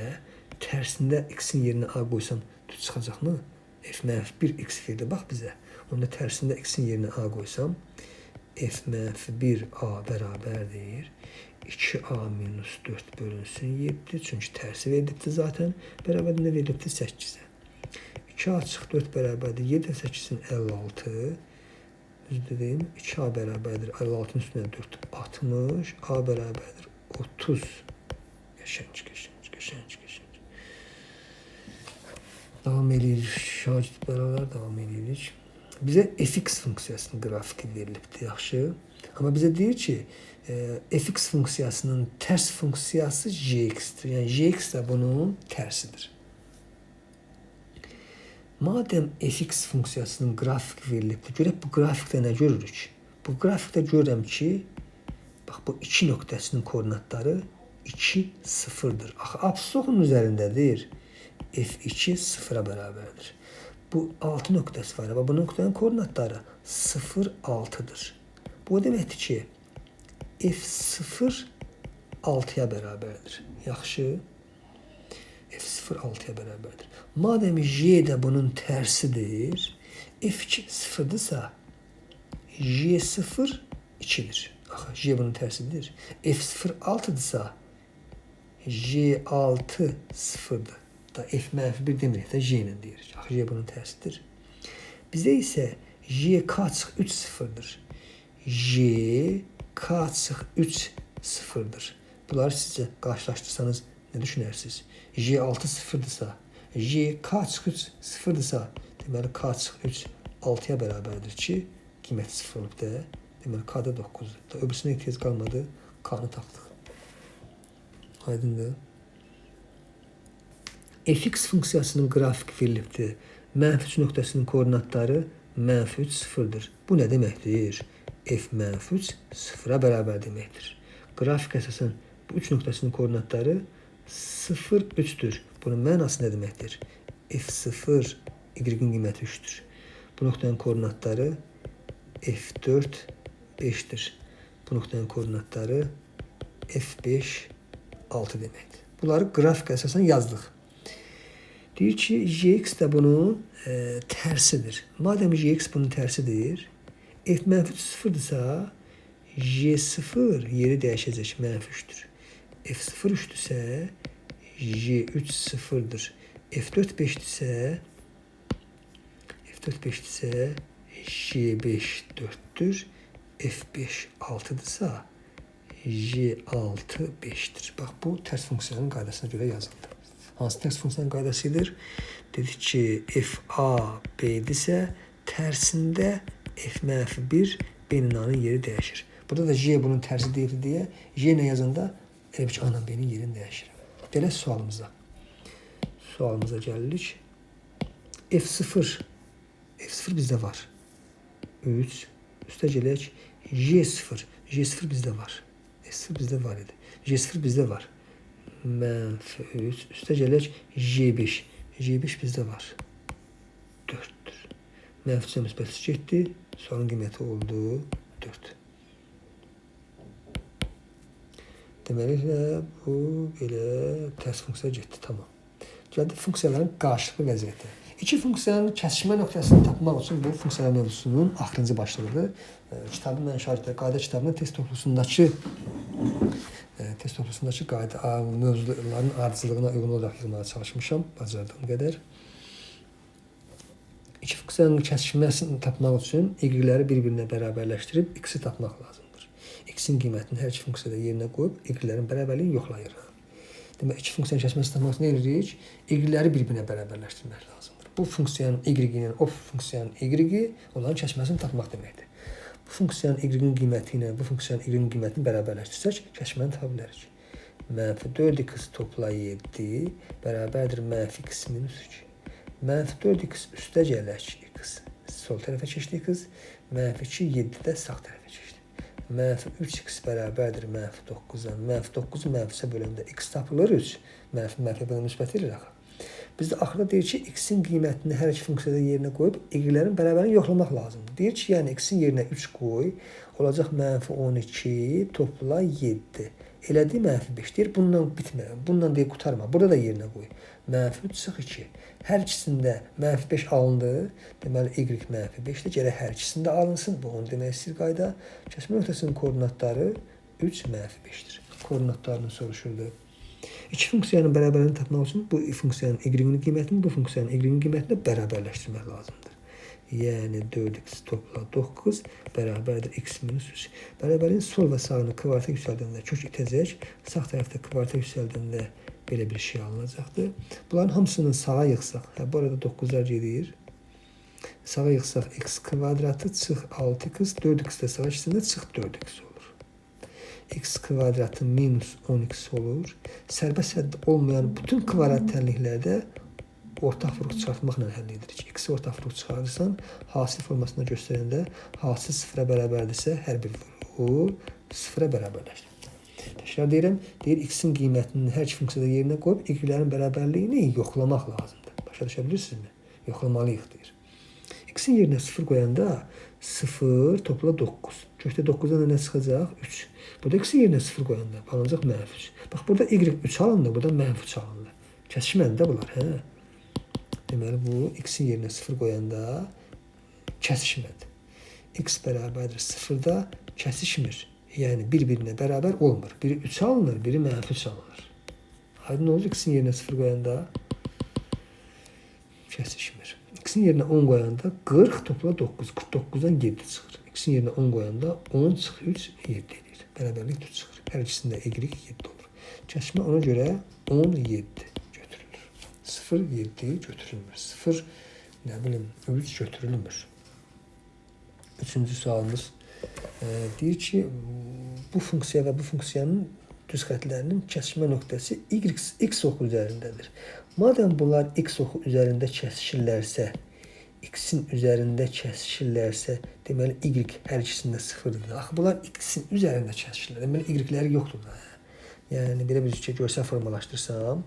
tərsində x-in yerinə a qoysam çıxacaqmı? f-1 x verir, bax bizə. Onda tərsində x-in yerinə a qoysam, f-1 a bərabərdir. 2a minus 4 bölünsün 7. Çünki tərsi verilibdir zaten. Bərabərində verilibdir 8'e. 2a çıxıb 4 bərabərdir. 7 8'in 56. Düzdür deyim. 2a bərabərdir. 56'ın üstünə 4 60. A bərabərdir 30. Qəşəng. Davam edirik. Şagird bərabər davam edirik. Bizə fx funksiyasının qrafiki verilibdir, yaxşı. Amma bizə deyir ki, fx funksiyasının tərs funksiyası gx-dir. Yəni gx də bunun tərsidir. Madəm fx funksiyasının qrafiki verilibdir, görək bu qrafikdə nə görürük? Bu qrafikdə görürəm ki, bax bu 2 nöqtəsinin koordinatları 2, 0'dır. Axı absisonun üzərindədir. F2 0'a bərabərdir. Bu 6 nöqtəsi var. Bu nöqtənin koordinatları 0, 6'dır. Bu deməkdir ki, F0 6'ya bərabərdir. Yaxşı. F0 6'ya bərabərdir. Madem J də bunun tərsidir, F2 0'dırsa, J0 2'dir. Axı, J bunun tərsidir. F0 6'dırsa, J6 0'dır. Da f-1 demirik də j ilə deyirik. Axı, j bunun tərsidir. Bizdə isə j k çıx 3 0'dır. J k çıx 3 0'dır. Bunları sizcə qarşılaşdırsanız nə düşünərsiniz? J 6 0'dırsa, j k çıx 3 0'dırsa, deməli k çıx 3 6'ya bərabərdir ki, qiyməti 0 olub da, deməli k da 9'dur. Da öbürsünə ehtiyac qalmadı, k-nı tapdıq. Aydındır. Fx funksiyasının qrafiki verilibdir. -3 nöqtəsinin koordinatları -3 0'dır. Bu nə deməkdir? F-3 0'a bərabər deməkdir. Qrafik əsasən bu 3 nöqtəsinin koordinatları 0, 3'dür. Bunun mənası nə deməkdir? F0 y-in qiyməti 3'dür. Bu nöqtənin koordinatları F4 5'dir. Bu nöqtənin koordinatları F5 6 deməkdir. Bunları qrafik əsasən yazdıq. Deyir ki, gx də bunun tərsidir. Madem gx bunun tərsidir, f-3 0'dırsa, j0 yeri dəyişəcək, -3'dür. f0 3'dürsə, j3 0'dır. f4 5'dirsə, j5 4'dür. f5 6'dırsa, j6 5'dir. Bax, bu tərs funksiyanın qaydasına görə yazıldı. Hansı tərs funksiyanın qaydasıdır? Dedik ki, f-a b-dirsə, tərsində f-1 b-nin a-nın yeri dəyişir. Burada da j bunun tərsi deyildi deyə, j ilə yazanda elə bir ki, a-nın b-nin yerini dəyişir. Gələk sualımıza. Sualımıza gəlirik. f0 bizdə var. 3. Üstə gələk. j0 bizdə var. S0 bizdə var idi. j0 bizdə var. -3. Üstə gələk j5. j5 bizdə var. 4'dür. -3 müsbət getdi. Sualın qiyməti oldu 4. Deməli, bu belə tərs funksiya getdi, tamam. Gəldi funksiyaların qarşılıqlı vəziyyəti. İki funksiyanın kəsişmə nöqtəsini tapmaq üçün bu funksiyalar mövzusunun axırıncı başlığıdır. Kitabın mən şagirdlər qayda kitabının test toplusundakı qayda mövzuların ardıcıllığına uyğun olaraq yazmağa çalışmışam, bacardığım qədər. İki funksiyanın kəsişməsini tapmaq üçün y-ləri bir-birinə bərabərləşdirib x-i tapmaq lazımdır. X-in qiymətini hər iki funksiyada yerinə qoyub y-lərin bərabərliyini yoxlayırıq. Demək, iki funksiyanın kəsişməsini tapmaq üçün nə edirik? Y-ləri bir-birinə bərabərləşdirmək lazımdır. Bu funksiyanın y-ilə o funksiyanın y-i onların kəsişməsini tapmaq deməkdir. Bu funksiyanın y-in qiyməti ilə bu funksiyanın y-in qiymətini bərabərləşdirsək, kəsişməni tapa bilərik. -4x topla 7 bərabərdir -x minus 2. -4x üstə gələk x. Sol tərəfə keçdi x. -2 7 də sağ tərəfə keçdi. -3x bərabərdir -9-dan. -9-u -ə böləndə x tapılır 3. -ə bölən müsbət verir axı. Biz də axırda deyir ki, x-in qiymətini hər iki funksiyada yerinə qoyub y-lərin bərabərliyini yoxlamaq lazımdır. Deyir ki, yəni x-in yerinə 3 qoy, olacaq -12 topla 7. Elədi -5 deyir, bundan bitmə, bundan deyir qutarma, burada da yerinə qoy. -3 çıx 2. Hər ikisində -5 alındı, deməli y -5-dir, gərək hər ikisində alınsın. Bu onu demək istəyir qayda. Kəsmə nöqtəsinin koordinatları 3 -5-dir. Koordinatlarını soruşurdu. İki funksiyanın bərabərliyini tapmaq üçün bu funksiyanın y-nin qiymətini bu funksiyanın y-nin qiymətini bərabərləşdirmək lazımdır. Yəni 4x topla 9 bərabərdir x minus 3. Bərabərliyin sol və sağını kvarta yüksəldəndə kök itəcək, sağ tərəfdə kvarta yüksəldəndə belə bir şey alınacaqdır. Bunların hamısını sağa yıxsaq, bu arada 9'lar gedir. Sağa yıxsaq x kvadratı çıx 6x, 4x də sağa keçəndə çıx 4x olur. X kvadratı minus 10x olur. Sərbəst hədd olmayan bütün kvadrat tənliklərdə ortaq fruq çıxartmaqla həll edirik. X-i ortaq fruq çıxarırsan, hasil formasında göstərəndə hasil sıfıra bərabərdirsə, hər bir fruq sıfıra bərabərləşdir. Təkrar deyirəm, deyir x-in qiymətini hər iki funksiyada yerinə qoyub y-lərin bərabərliyini yoxlamaq lazımdır. Başa düşə bilirsinizmi? Yoxlamalıyıq deyir. X-in yerinə 0 qoyanda 0 topla 9. Kökdə 9-dan nə çıxacaq? 3. Burada x-in yerinə 0 qoyanda alınacaq -3. Bax, burada y 3 alındı, burada -3 alındı. Kəsişmədi də bunlar, hə? Deməli, bu x-in yerinə 0 qoyanda kəsişmədi. X bərabərdir 0-da kəsişmir. Yəni, bir-birinə bərabər olmur. Biri 3 alınır, biri -3 alınır. Aydın olur, x-in yerinə 0 qoyanda kəsişmir. X-in yerinə 10 qoyanda 40 topla 9. 49-dan 7 çıxır. X-in yerinə 10 qoyanda 10 çıx 3, 7 edir. Bərabərlik 3 çıxır. Hər ikisində y 7 olur. Kəsişmə ona görə 17 götürülür. 0, 7 götürülmür. 0, nə bilim, 3 götürülmür. Üçüncü sualımız deyir ki, bu funksiya və bu funksiyanın düz xətlərinin kəsişmə nöqtəsi x oxu üzərindədir. Madəm bunlar x oxu üzərində kəsişirlərsə, x-in üzərində kəsişirlərsə, deməli y hər ikisində 0-dır. Axı, bunlar x-in üzərində kəsişirlər. Deməli, y-ləri yoxdur da. Yəni, belə bir şey görsel formalaşdırsam,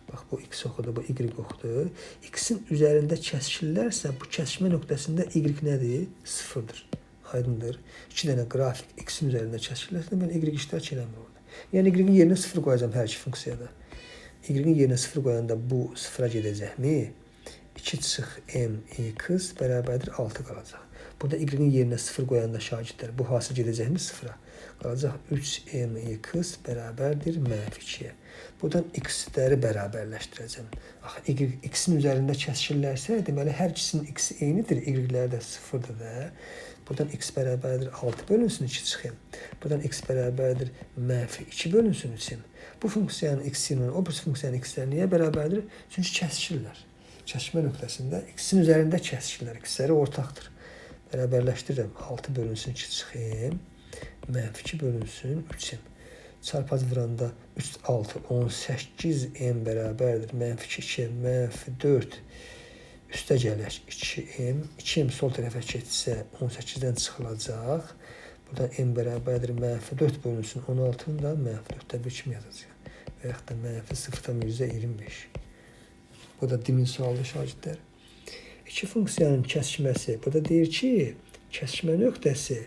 bax, bu x oxudur, bu y oxudur. X-in üzərində kəsişirlərsə, bu kəsişmə nöqtəsində y nədir? 0-dır. Aydındır. 2 dənə qrafik x-in üzərində kəsişirlərsə, deməli, y iştirak eləmir orada. Yəni, y-in yerinə 0 qoyacam hər iki funksiyada. Y-in yerinə 0 qoyanda bu 0-a gedəcəkmi? 2 çıx mx bərabərdir 6 qalacaq. Burada y-in yerinə 0 qoyanda şagirdlər bu hasil gedəcəkmi 0-a? Qalacaq 3mx bərabərdir -2-yə. Buradan x-ləri bərabərləşdirəcəm. Axı, x-in üzərində kəsişirlərsə, deməli, hər ikisinin x-i eynidir, y-lər də 0-dır da. Buradan x bərabərdir 6 bölünsün 2 çıxım. Buradan x bərabərdir -2 bölünsün 3-üm. Bu funksiyanın x-inin o bir funksiyanın x-ləri niyə bərabərdir? Çünki kəsişirlər. Kəsişmə nöqtəsində x-in üzərində kəsişirlər. X-ləri ortaqdır. Bərabərləşdirirəm. 6 bölünsün 2 çıxım. -2 bölünsün 3-üm. Çarpaz vuranda 3, 6, 18m bərabərdir. -2, -4 üstə gələk 2m. 2m sol tərəfə keçsə 18-dən çıxılacaq. Buradan m bərabərdir. -4 bölünsün 16-nı da -4-də bir kimi yazacaq. Və yaxud da -0,25. Bu da dimin sualı şagirdlər. İki funksiyanın kəsişməsi. Burada deyir ki, kəsişmə nöqtəsi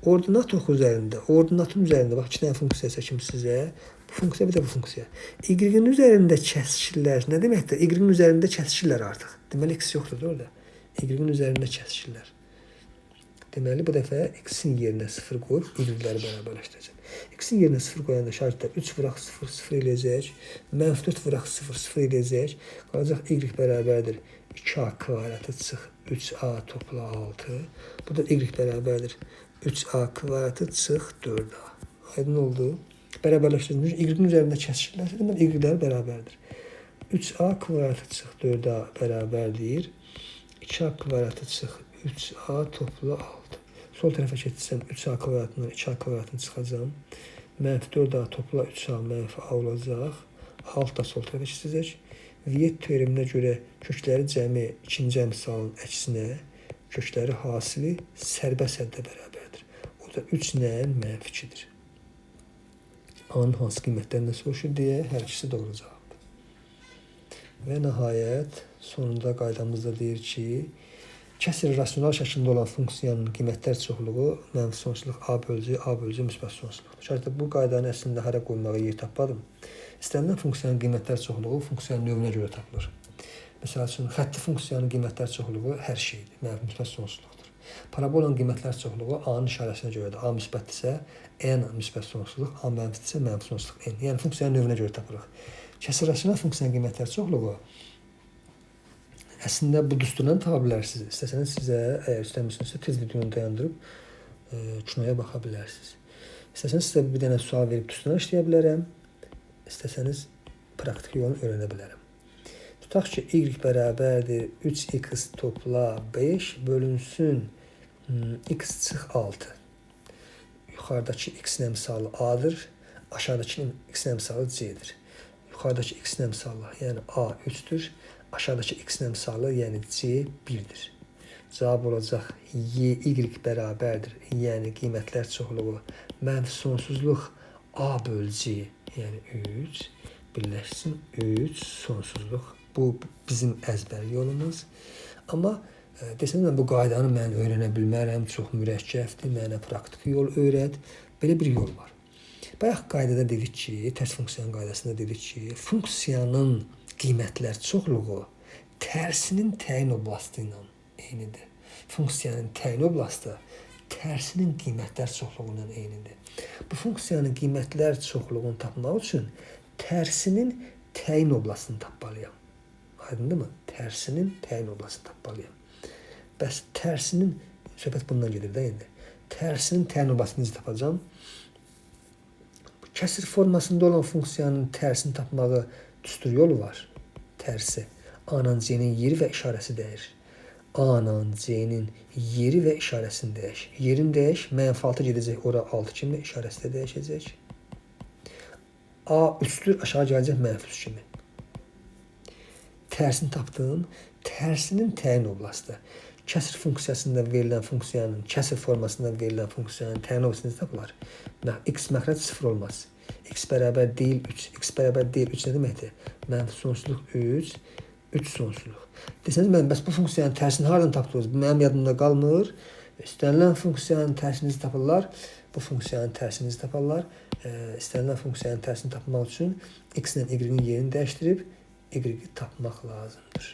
ordinat oxu üzərində, ordinatın üzərində, bax, 2 dənə funksiya çəkim sizə. Bu funksiya bir də bu funksiya. Y-in üzərində kəsişirlər. Nə deməkdir? Y-in üzərində kəsişirlər artıq. Deməli x yoxdur orada. Y-in üzərində kəsişirlər. Deməli bu dəfə x-in yerinə 0 qoyub y-ləri bərabərləşdirəcəm. X-in yerinə 0 qoyanda şartda 3 vuraq 0 0 eləyəcək. -4 vuraq 0 0 eləyəcək. Qalacaq y bərabərdir 2a kvadratı çıx 3a topla 6. Bu da y bərabərdir 3a kvadratı çıx 4a. Aydın oldu. Bərabərləşdirilmiş. Y-in üzərində kəsişirlərsə deməli y-lər bərabərdir. 3a kvadratı çıx 4a bərabərdir. 2a kvadratı çıx 3a topla 6. Sol tərəfə keçsəm 3a kvadratından 2a kvadratını çıxacam. -4a topla 3a -a olacaq. 6 da sol tərəfə keçəcək. Viyyət teoreminə görə kökləri cəmi ikinci əmsalın əksinə, kökləri hasili sərbəst həddə bərabərdir. O da 3 nəyin -2-dir. A-nın hansı qiymətlərindən soruşur deyə hər ikisi doğru cavabdır. Və nəhayət sonunda qaydamızda deyir ki, kəsr rasional şəklində olan funksiyanın qiymətlər çoxluğu mənfi sonsuzluq A bölgü müsbət sonsuzluqdur. Şərt bu qaydanı əslində hara qoymağa yer tapmadım. İstənilən funksiyanın qiymətlər çoxluğu funksiyanın növünə görə tapılır. Məsəl üçün, xətti funksiyanın qiymətlər çoxluğu hər şeydir, mənfi müsbət sonsuzluqdur. Parabolun qiymətlər çoxluğu A-nın işarəsinə görədir. A müsbətdirsə, n müsbət sonsuzluq, A mənfidirsə, mənfi sonsuzluq n. Yəni funksiyanın növünə görə tapırıq. Kəsr rasional funksiyanın qiymətlər çoxluğu əslində bu düsturdan tapa bilərsiniz. İstəsəniz sizə, əgər istəmirsinizsə tez videonu dayandırıb kinoya baxa bilərsiniz. İstəsəniz sizə bir dənə sual verib düsturdan işləyə bilərəm. İstəsəniz praktik yolunu öyrənə bilərəm. Tutaq ki, y bərabərdir 3x topla 5 bölünsün x çıx 6. Yuxarıdakı x-in əmsalı A-dır, aşağıdakı x-in əmsalı C-dir. Yuxarıdakı x-in əmsalı, yəni A 3-dür, aşağıdakı x-in əmsalı, yəni C 1-dir. Cavab olacaq y bərabərdir, yəni qiymətlər çoxluğu mənfi sonsuzluq A bölü C, yəni 3, birləşsin 3 sonsuzluq. Bu bizim əzbər yolumuz. Amma desəm mən bu qaydanı mən öyrənə bilmərəm, çox mürəkkəbdir, mənə praktik yol öyrət. Belə bir yol var. Bayaq qaydada dedik ki, tərs funksiyanın qaydasında dedik ki, funksiyanın qiymətlər çoxluğu tərsinin təyin oblastı ilə eynidir. Funksiyanın təyin oblastı tərsinin qiymətlər çoxluğu ilə eynidir. Bu funksiyanın qiymətlər çoxluğunu tapmaq üçün tərsinin təyin oblastını tapmalıyam. Aydındır mı? Tərsinin təyin oblastını tapmalıyam. Bəs tərsinin, söhbət bundan gedir də indi. Tərsinin təyin oblastını necə tapacağam? Kəsr formasında olan funksiyanın tərsini tapmağı düstur yolu var. Tərsi. A-nın C-nin yeri və işarəsi dəyir. A-nın C-nin yeri və işarəsini dəyiş. Yerini dəyiş, -6 gedəcək ora 6 kimi, işarəsi də dəyişəcək. A 3-dür, aşağı gələcək -3 kimi. Tərsini tapdım. Tərsinin təyin oblastı. Kəsr funksiyasında verilən funksiyanın, kəsr formasında verilən funksiyanın təyin oblastı necə tapılar? X məxrəc 0 olmaz. X bərabər deyil 3. X bərabər deyil 3 nə deməkdir? Mənfi sonsuzluq 3, 3 sonsuzluq. Desəniz, bəs bu funksiyanın tərsini haradan tapdınız? Bu mənim yadımda qalmır. İstənilən funksiyanın tərsini tapırlar. Bu funksiyanın tərsini taparlar. İstənilən funksiyanın tərsini tapmaq üçün x ilə y-in yerini dəyişdirib y-i tapmaq lazımdır.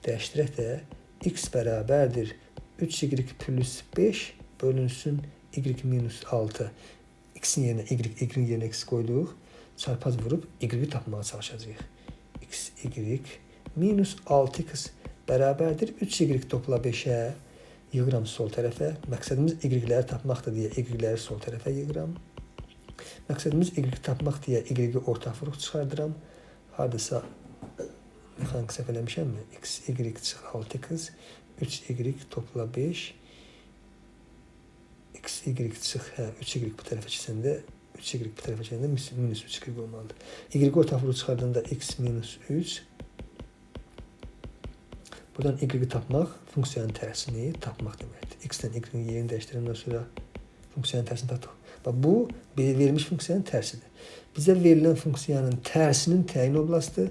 Dəyişdirək də x bərabərdir 3y plus 5 bölünsün y minus 6. X-in yerinə y-in yerinə x qoyduq. Çarpaz vurub y-i tapmağa çalışacağıq. X, y minus 6x bərabərdir 3y topla 5-ə yığıram sol tərəfə. Məqsədimiz y-ləri tapmaqdır deyə y-ləri sol tərəfə yığıram. Məqsədimiz y-i tapmaq deyə y-i ortaq vuruq çıxardıram. Hardasa mexanik səhv eləmişəmmi? X, y çıx 6x, 3y topla 5. X, y çıx, 3y bu tərəfə keçəndə, 3y bu tərəfə keçəndə minus 3y olmalıdır. Y ortaq vuruq çıxardığında x minus 3. Buradan y-i tapmaq, funksiyanın tərsini tapmaq deməkdir. X-dən y-in yerini dəyişdirəndən sonra funksiyanın tərsini tapdıq. Bu, verilmiş funksiyanın tərsidir. Bizə verilən funksiyanın tərsinin təyin oblastı,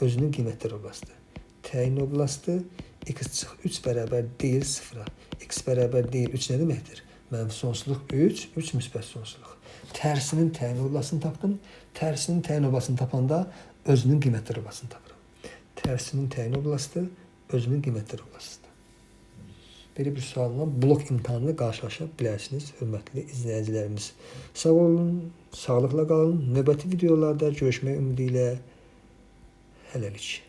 özünün qiymətlər oblastı. Təyin oblastı, x çıx 3 bərabər deyil 0-a. X bərabər deyil 3 nə deməkdir? Mənfi sonsuzluq 3, 3 müsbət sonsuzluq. Tərsinin təyin oblasını tapdım. Tərsinin təyin oblasını tapanda özünün qiymətli oblasını tapıram. Tərsinin təyin oblasıdır, özünün qiymətli oblasıdır. Belə bir sualla blok imtahanında qarşılaşa bilərsiniz, hörmətli izləyicilərimiz. Sağ olun, sağlıqla qalın. Növbəti videolarda görüşmək ümidi ilə hələlik.